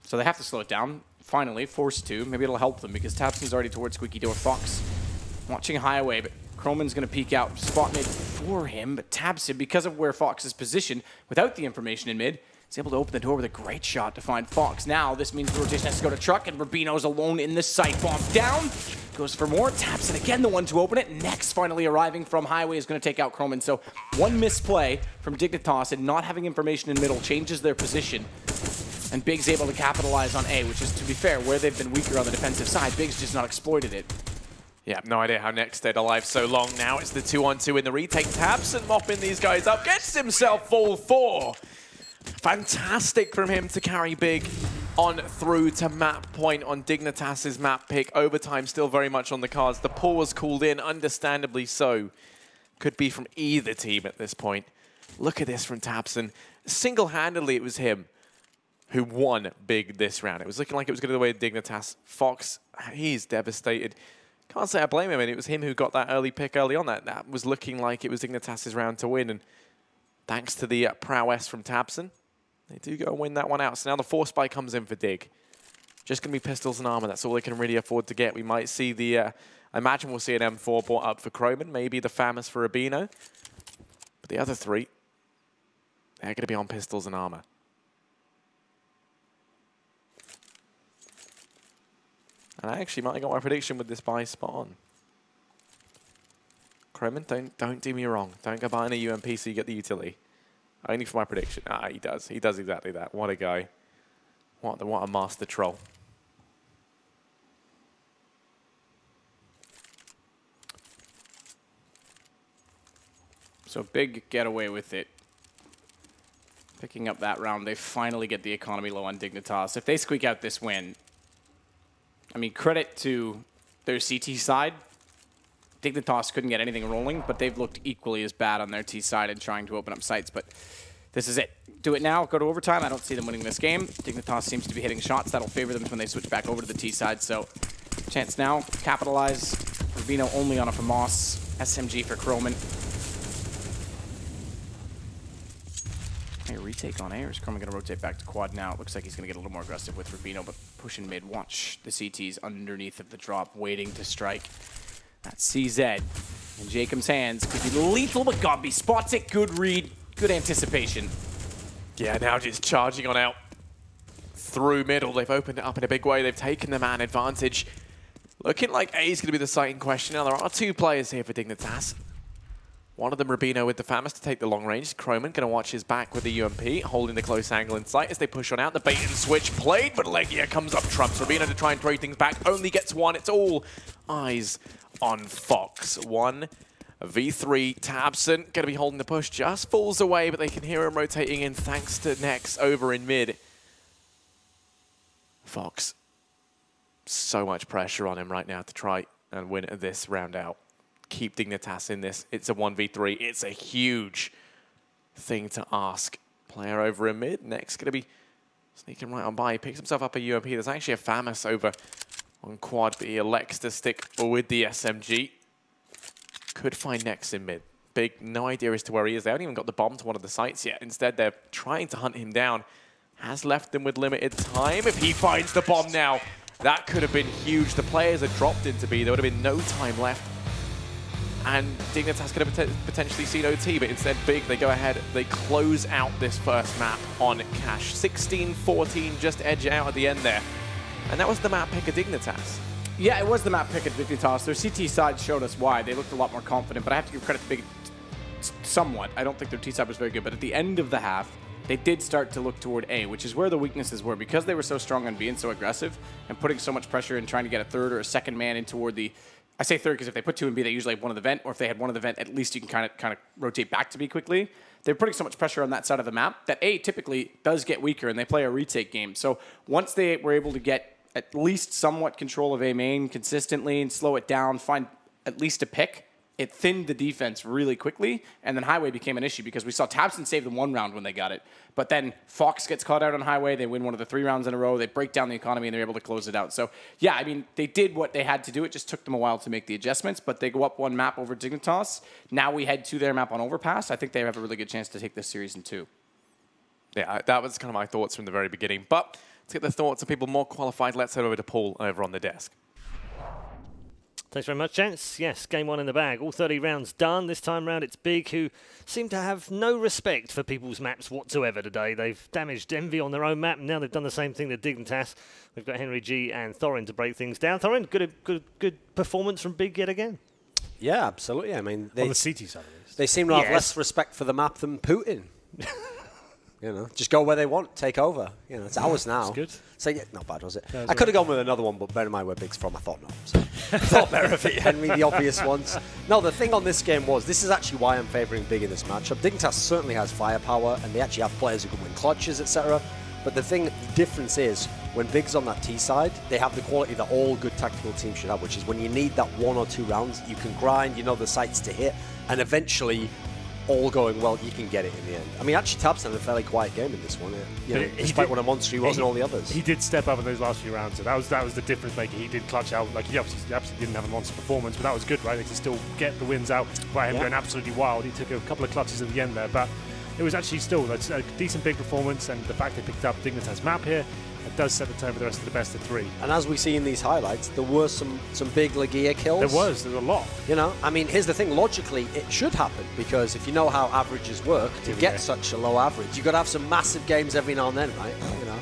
So they have to slow it down. Finally, forced to. Maybe it'll help them because tabseN's already towards Squeaky Door. Fox watching Highway, but Croman's going to peek out. Spot mid for him, but tabseN, because of where Fox is positioned, without the information in mid, is able to open the door with a great shot to find Fox. Now, this means the rotation has to go to Truck, and Rubino's alone in the site. Bomb down. Goes for more. tabseN again, the one to open it. Next, finally arriving from Highway is going to take out Croman. So one misplay from Dignitas and not having information in middle changes their position. And Big's able to capitalize on A, which is, to be fair, where they've been weaker on the defensive side. Big's just not exploited it. Yeah, no idea how Next stayed alive so long. Now it's the 2-on-2 in the retake. tabseN mopping these guys up. Gets himself full 4. Fantastic from him to carry Big on through to map point on Dignitas' map pick. Overtime still very much on the cards. The pull was called in, understandably so. Could be from either team at this point. Look at this from tabseN. Single-handedly, it was him who won Big this round. It was looking like it was going to go the way of Dignitas. Fox, he's devastated. Can't say I blame him, and it was him who got that early pick early on. That was looking like it was Dignitas' round to win, and thanks to the prowess from tabseN, they do go and win that one out. So now the force spike comes in for Dig. Just going to be pistols and armor. That's all they can really afford to get. We might see the, I imagine we'll see an M4 brought up for Croman, maybe the FAMAS for Rubino. But the other three, they're going to be on pistols and armor. And I actually might have got my prediction with this buy spot on. Croman, don't do me wrong. Don't go buying a UMP so you get the utility. Only for my prediction. Ah, he does. He does exactly that. What a guy. What a master troll. So Big get away with it. Picking up that round, they finally get the economy low on Dignitas. If they squeak out this win, I mean, credit to their CT side. Dignitas couldn't get anything rolling, but they've looked equally as bad on their T side in trying to open up sites. But this is it. Do it now, go to overtime. I don't see them winning this game. Dignitas seems to be hitting shots. That'll favor them when they switch back over to the T side. So chance now, capitalize. Rubino only on a FAMAS. SMG for Croman. Hey, retake on A, or is Croman going to rotate back to quad now? It looks like he's going to get a little more aggressive with Rubino, but pushing mid. Watch the CTs underneath of the drop, waiting to strike. That's CZ in Jacob's hands. Could be lethal, but Gobby spots it. Good read, good anticipation. Yeah, now just charging on out through middle. They've opened it up in a big way. They've taken the man advantage. Looking like A is going to be the site in question. Now, there are two players here for Dignitas. One of them, Rubino, with the FAMAS to take the long range. Croman going to watch his back with the UMP, holding the close angle in sight as they push on out. The bait and switch played, but Legia comes up trumps. Rubino to try and throw things back, only gets one. It's all eyes on Fox. 1v3, tabseN going to be holding the push, just falls away, but they can hear him rotating in thanks to Nex over in mid. Fox, so much pressure on him right now to try and win this round out. Keep Dignitas in this. It's a 1v3. It's a huge thing to ask. Player over in mid. Next going to be sneaking right on by. He picks himself up a UMP. There's actually a FAMAS over on quad, but he elects to stick with the SMG. Could find Next in mid. Big, no idea as to where he is. They haven't even got the bomb to one of the sites yet. Instead, they're trying to hunt him down. Has left them with limited time. If he finds the bomb now, that could have been huge. The players had dropped into B. There would have been no time left. And Dignitas could have potentially seen OT, but instead Big, they go ahead, they close out this first map on Cash. 16-14, just edge out at the end there. And that was the map pick of Dignitas. Yeah, it was the map pick of Dignitas. Their CT side showed us why. They looked a lot more confident, but I have to give credit to Big somewhat. I don't think their T side was very good, but at the end of the half, they did start to look toward A, which is where the weaknesses were. Because they were so strong on B and so aggressive and putting so much pressure and trying to get a third or a second man in toward the... I say third because if they put two in B, they usually have one of the vent, or if they had one of the vent, at least you can kind of rotate back to B quickly. They're putting so much pressure on that side of the map that A typically does get weaker, and they play a retake game. So once they were able to get at least somewhat control of A main consistently and slow it down, find at least a pick, it thinned the defense really quickly, and then Highway became an issue because we saw Tabson save them one round when they got it, but then Fox gets caught out on Highway, they win one of the 3 rounds in a row, they break down the economy, and they're able to close it out. So, yeah, I mean, they did what they had to do. It just took them a while to make the adjustments, but they go up 1 map over Dignitas. Now we head to their map on Overpass. I think they have a really good chance to take this series in 2. Yeah, that was kind of my thoughts from the very beginning. But to get the thoughts of people more qualified, let's head over to Paul over on the desk. Thanks very much, gents. Yes, game 1 in the bag. All 30 rounds done. This time round, it's Big, who seem to have no respect for people's maps whatsoever today. They've damaged Envy on their own map, and now they've done the same thing to Dignitas. We've got Henry G and Thorin to break things down. Thorin, good performance from Big yet again. Yeah, absolutely. I mean, on the CT side of this. They seem to have less respect for the map than Putin. You know, just go where they want, take over. You know, it's ours now. That's good. So, yeah, not bad, was it? I could have gone with another one, but bear in mind where Big's from. I thought no. So I thought better of it, Henry, the obvious ones. No, the thing on this game was, this is actually why I'm favouring Big in this matchup. Dignitas certainly has firepower, and they actually have players who can win clutches, etc. But the difference is, when Big's on that T side, they have the quality that all good tactical teams should have, which is when you need that 1 or 2 rounds, you can grind, you know the sites to hit, and eventually, all going well, you can get it in the end. I mean, actually, Tabs had a fairly quiet game in this one. Despite what a monster he was in all the others. He did step up in those last few rounds. So that was the difference maker. He did clutch out. Like, he absolutely didn't have a monster performance, but that was good, right? They could still get the wins out by him going absolutely wild. He took a couple of clutches at the end there, but it was actually still a decent big performance, and the fact they picked up Dignitas map here, it does set the tone for the rest of the best of 3. And as we see in these highlights, there were some big Legia kills. There was a lot. You know, I mean, here's the thing. Logically, it should happen, because if you know how averages work, to get such a low average, you've got to have some massive games every now and then, right? You know.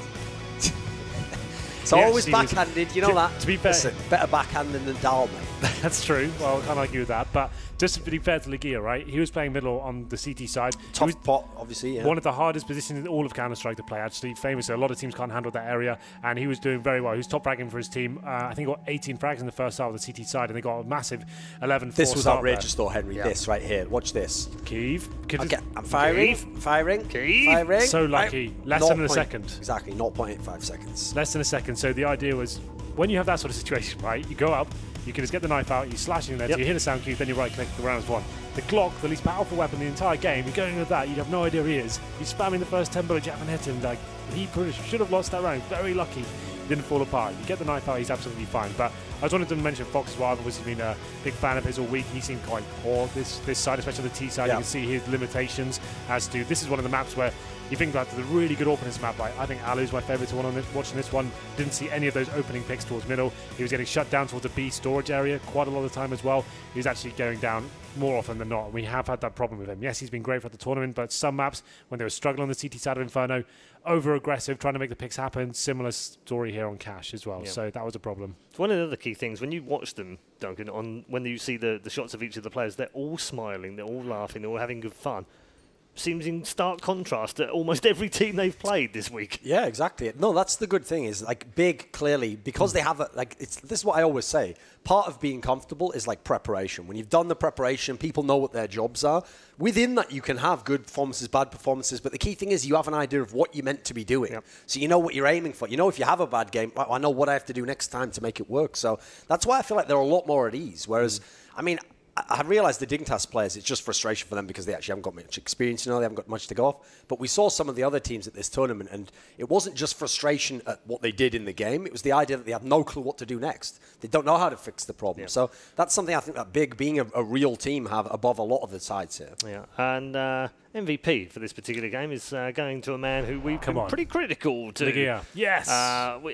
So always backhanded, you know that. To be fair, listen, better backhanded than Dahl, mate. That's true. Well, I can't argue with that. But just to be fair to Legia, right? He was playing middle on the CT side. Top pot, obviously, yeah. One of the hardest positions in all of Counter-Strike to play, actually. Famously, a lot of teams can't handle that area, and he was doing very well. He was top fragging for his team. I think he got 18 frags in the first half of the CT side, and they got a massive 11-4 This was outrageous, though, Henry. Yeah. This right here. Watch this. Kiev. Okay, I'm firing. Kiev. Firing. Kiev. Firing. So lucky. Less than a second. Exactly, 0.85 seconds. Less than a second. So the idea was, when you have that sort of situation, right, you go up, you can just get the knife out, you slash in there, so you hit a sound cube, then you right-click, the round's won. The Glock, the least powerful weapon in the entire game, you're going with that, you have no idea who he is. You're spamming the first 10 bullets, you haven't hit him, like, he should have lost that round, very lucky. He didn't fall apart. You get the knife out, he's absolutely fine. But I just wanted to mention Fox as well. I've obviously been a big fan of his all week. He seemed quite poor this side, especially on the T side. You can see his limitations as to, this is one of the maps where you think about the really good openings map. Like, I think Alu's my favourite one on this, watching this one. Didn't see any of those opening picks towards middle. He was getting shut down towards the B storage area quite a lot of the time as well. He was actually going down more often than not. We have had that problem with him. Yes, he's been great for the tournament, but some maps, when they were struggling on the CT side of Inferno, over-aggressive, trying to make the picks happen. Similar story here on Cash as well. So that was a problem. One of the other key things, when you watch them, Duncan, when you see the shots of each of the players, they're all smiling, they're all laughing, they're all having good fun. Seems in stark contrast to almost every team they've played this week. Yeah, exactly. No, that's the good thing is, like, Big, clearly, because they have this is what I always say. Part of being comfortable is like preparation. When you've done the preparation, people know what their jobs are. Within that, you can have good performances, bad performances, but the key thing is you have an idea of what you're meant to be doing. Yep. So you know what you're aiming for. You know, if you have a bad game, I know what I have to do next time to make it work. So that's why I feel like they're a lot more at ease. Whereas, I mean, I realised the Dignitas players, it's just frustration for them because they actually haven't got much experience, you know, they haven't got much to go off. But we saw some of the other teams at this tournament, and it wasn't just frustration at what they did in the game, it was the idea that they have no clue what to do next. They don't know how to fix the problem. Yeah. So that's something I think that Big, being a real team, have above a lot of the sides here. Yeah, and MVP for this particular game is going to a man who we've been pretty critical to. Legia. Yes.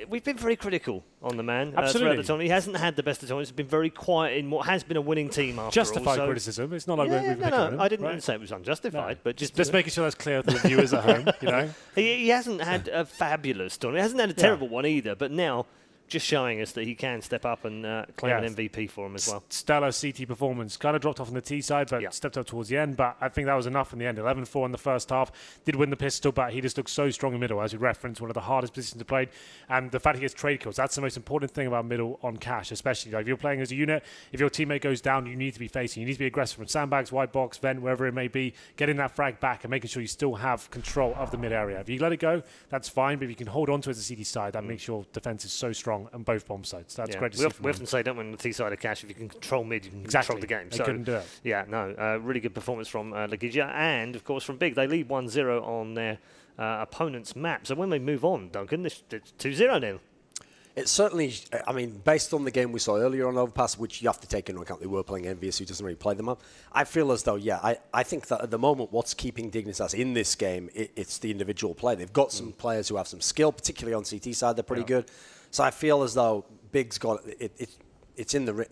We've been very critical on the man Absolutely. throughout the tournament. He hasn't had the best of tournaments. He's been very quiet in what has been a winning team after Justified all. criticism. It's not like we've him. I didn't say it was unjustified, but just making sure that's clear to the viewers at home. You know, he hasn't had a fabulous tournament. He hasn't had a terrible one either. But now, just showing us that he can step up and claim an MVP for him as well. Stellar CT performance. Kind of dropped off on the T side, but stepped up towards the end. But I think that was enough in the end. 11-4 in the first half. Did win the pistol, but he just looked so strong in middle, as you referenced, one of the hardest positions to play. And the fact he gets trade kills, that's the most important thing about middle on Cash, especially. Like, if you're playing as a unit, if your teammate goes down, you need to be facing. You need to be aggressive from sandbags, white box, vent, wherever it may be, getting that frag back and making sure you still have control of the mid area. If you let it go, that's fine, but if you can hold on to it as a CT side, that makes your defense is so strong. strong on both bomb sites. That's great to see. We often say, don't we, on the T-side of Cash, if you can control mid, you can control the game. They couldn't do it. Yeah, no, really good performance from Legija, and of course from Big. They lead 1-0 on their opponent's map. So when they move on, Duncan, it's 2-0 now. It's certainly, I mean, based on the game we saw earlier on Overpass, which you have to take into account, they were playing Envious, who doesn't really play them up. I feel as though, I think that at the moment, what's keeping Dignitas in this game, it's the individual play. They've got some players who have some skill, particularly on CT side, they're pretty good. So I feel as though Big's got, it's in the,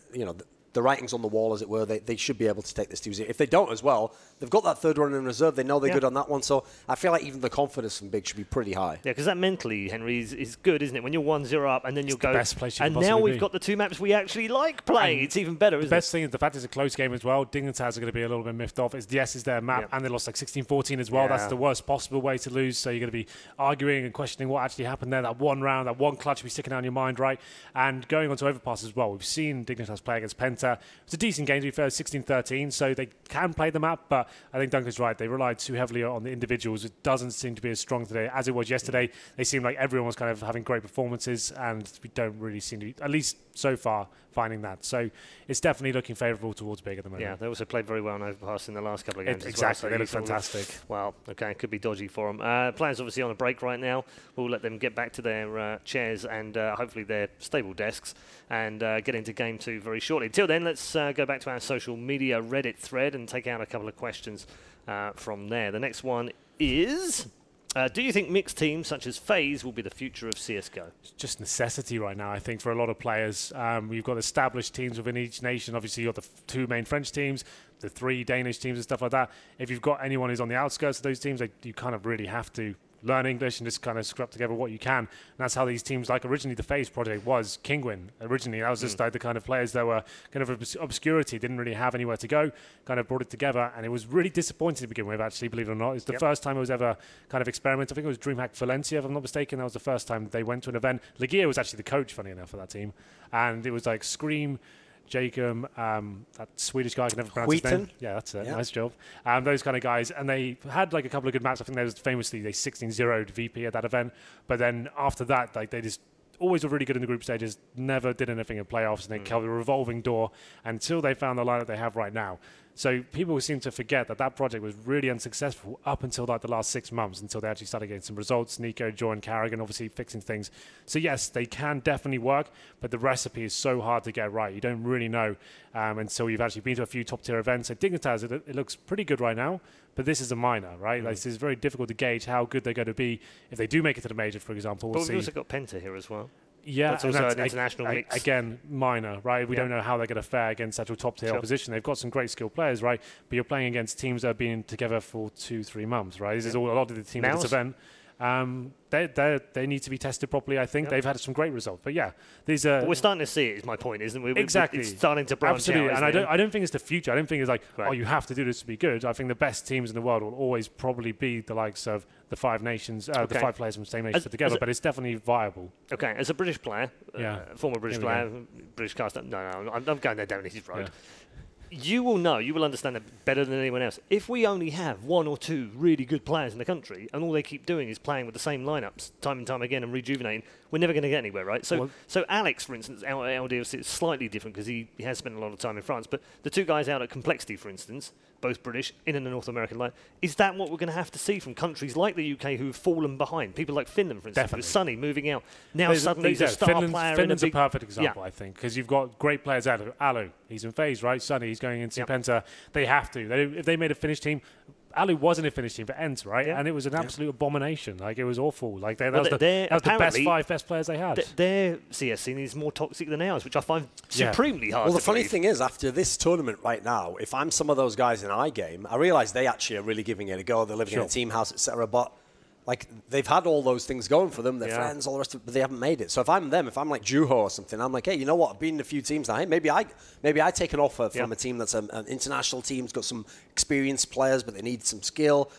the writing's on the wall, as it were. They should be able to take this 2-0. If they don't as well, they've got that third run in reserve. They know they're good on that one. So I feel like even the confidence from Big should be pretty high. Yeah, because that mentally, Henry, is good, isn't it? When you're 1-0 up and then you'll go. The best place you and can now we've be. got the two maps we actually like playing. It's even better, isn't it? The best thing is the fact it's a close game as well. Dignitas are going to be a little bit miffed off. It's their map, and they lost like 16-14 as well. That's the worst possible way to lose. So you're going to be arguing and questioning what actually happened there. That one round, that one clutch will be sticking out in your mind, right? And going on to Overpass as well. We've seen Dignitas play against Penta. It's a decent game, to be fair, 16-13, so they can play the map, but I think Duncan's right. They relied too heavily on the individuals. It doesn't seem to be as strong today as it was yesterday. They seemed like everyone was kind of having great performances, and we don't really seem to be, at least so far, finding that. So it's definitely looking favourable towards Big at the moment. Yeah, they also played very well on Overpass in the last couple of games. Exactly, as well, so they look fantastic. Well, okay, it could be dodgy for them. Players obviously on a break right now. We'll let them get back to their chairs and hopefully their stable desks and get into Game 2 very shortly. Until then, let's go back to our social media Reddit thread and take out a couple of questions from there. The next one is... do you think mixed teams such as FaZe will be the future of CSGO? It's just necessity right now, I think, for a lot of players. You've got established teams within each nation. Obviously, you've got the two main French teams, the three Danish teams and stuff like that. If you've got anyone who's on the outskirts of those teams, you kind of really have to learn English and just kind of scrap together what you can. And that's how these teams, like originally the FaZe project was Kingwin. Originally, that was just like the kind of players that were kind of obscurity, didn't really have anywhere to go, kind of brought it together. And it was really disappointing to begin with, actually, believe it or not. It's the first time it was ever kind of experimented. I think it was DreamHack Valencia, if I'm not mistaken. That was the first time they went to an event. Legia was actually the coach, funny enough, for that team. And it was like Scream, Jacob, that Swedish guy, I can never pronounce his name. Yeah, that's it. Yeah. Nice job. Those kind of guys. And they had like a couple of good maps. I think there was famously they 16-0'd VP at that event. But then after that, like they just always were really good in the group stages, never did anything in playoffs, and they kept a revolving door until they found the lineup they have right now. So people seem to forget that project was really unsuccessful up until like the last 6 months, until they actually started getting some results. Nico, Joe, Carrigan obviously fixing things. So yes, they can definitely work, but the recipe is so hard to get right. You don't really know until you've actually been to a few top tier events. At Dignitas, it looks pretty good right now, but this is a minor, right? Like, this is very difficult to gauge how good they're going to be if they do make it to the major, for example. But we've also got Penta here as well. Yeah, that's also an international mix. Again, minor, right? We don't know how they're going to fare against actual top-tier opposition. They've got some great skilled players, right? But you're playing against teams that have been together for 2-3 months, right? This is all a lot of the teams at this event. They need to be tested properly, I think. They've had some great results. But yeah, these are... But we're starting to see it, is my point, isn't it? Exactly. It's starting to branch Absolutely. out, And I don't think it's the future. I don't think it's like, oh, you have to do this to be good. I think the best teams in the world will always probably be the likes of the 5 nations, the 5 players from the same nation together, but it's definitely viable. Okay, as a British player, former British player, British cast, no, I'm going there down this road. You will know, you will understand it better than anyone else. If we only have 1 or 2 really good players in the country and all they keep doing is playing with the same lineups time and time again and rejuvenating, we're never going to get anywhere, right? So Alex, for instance, out at LDLC is slightly different because he has spent a lot of time in France, but the 2 guys out at Complexity, for instance, both British, in the North American line, is that what we're going to have to see from countries like the UK who've fallen behind? People like Finland, for instance, with Sonny moving out. Now suddenly he's a star player. Finland's a perfect example, I think, because you've got great players out of Alu. He's in FaZe, right? Sonny, he's going into Penta. They have to. If they made a Finnish team, Alu wasn't a Finnish team for ENT, right? And it was an absolute abomination. Like, it was awful. Like, that was the 5 best players they had. Their CS scene is more toxic than ours, which I find supremely hard. Well, the funny believe. thing is, after this tournament right now, if I'm some of those guys in iGame, I realise they actually are really giving it a go. They're living in a team house, etc. But like, they've had all those things going for them, their friends, all the rest of it, but they haven't made it. So if I'm them, if I'm like Juho or something, I'm like, hey, you know what? I've been in a few teams now. Hey, maybe I take an offer from a team that's an international team, it's got some experienced players, but they need some skill.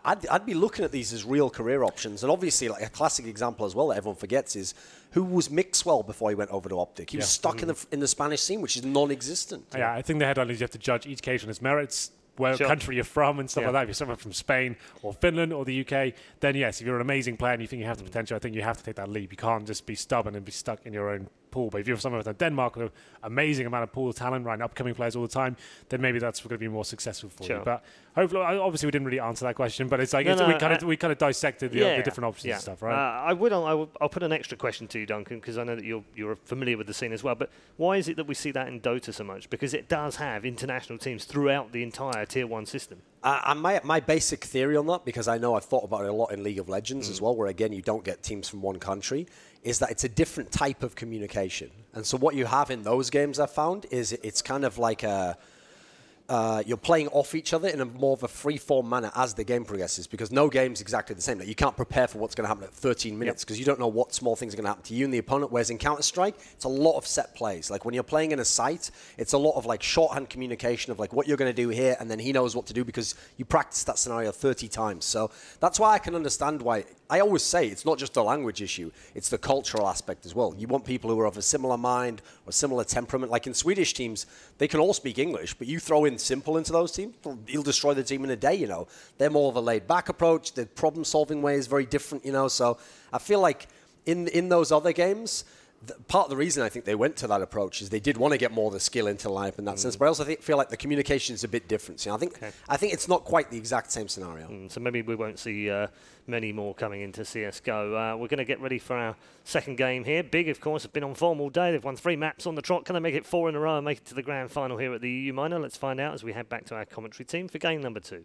I'd be looking at these as real career options. And obviously, like a classic example as well that everyone forgets is who was Mixwell before he went over to Optic. He was stuck in the Spanish scene, which is non-existent. Yeah, I think the headline is you have to judge each case on its merits. where country you're from and stuff like that. If you're someone from Spain or Finland or the UK, then yes, if you're an amazing player and you think you have the potential, I think you have to take that leap. You can't just be stubborn and be stuck in your own pool. But if you're someone with Denmark with an amazing amount of pool of talent, right, and upcoming players all the time, then maybe that's going to be more successful for you. But hopefully, obviously, we didn't really answer that question. But it's like we kind of dissected the different options and stuff, right? I'll put an extra question to you, Duncan, because I know that you're familiar with the scene as well. But why is it that we see that in Dota so much? Because it does have international teams throughout the entire Tier 1 system. My basic theory on that, because I know I've thought about it a lot in League of Legends as well, where again you don't get teams from one country, is that it's a different type of communication. And so what you have in those games, I've found, is it's kind of like you're playing off each other in a more of a free-form manner as the game progresses, because no game's exactly the same. Like, you can't prepare for what's going to happen at 13 minutes because you don't know what small things are going to happen to you and the opponent, whereas in Counter-Strike, it's a lot of set plays. Like, when you're playing in a site, it's a lot of, like, shorthand communication of, like, what you're going to do here, and then he knows what to do because you practice that scenario 30 times. So that's why I can understand why. I always say it's not just a language issue, it's the cultural aspect as well. You want people who are of a similar mind or similar temperament. Like in Swedish teams, they can all speak English, but you throw in simple into those teams, you'll destroy the team in a day, you know. They're more of a laid-back approach. The problem-solving way is very different, you know. So I feel like in those other games, part of the reason I think they went to that approach is they did want to get more of the skill into the lineup in that sense. But I also feel like the communication is a bit different. You know, I think it's not quite the exact same scenario. So maybe we won't see many more coming into CSGO. We're going to get ready for our second game here. Big, of course, have been on form all day. They've won 3 maps on the trot. Can they make it 4 in a row and make it to the grand final here at the EU Minor? Let's find out as we head back to our commentary team for game number 2.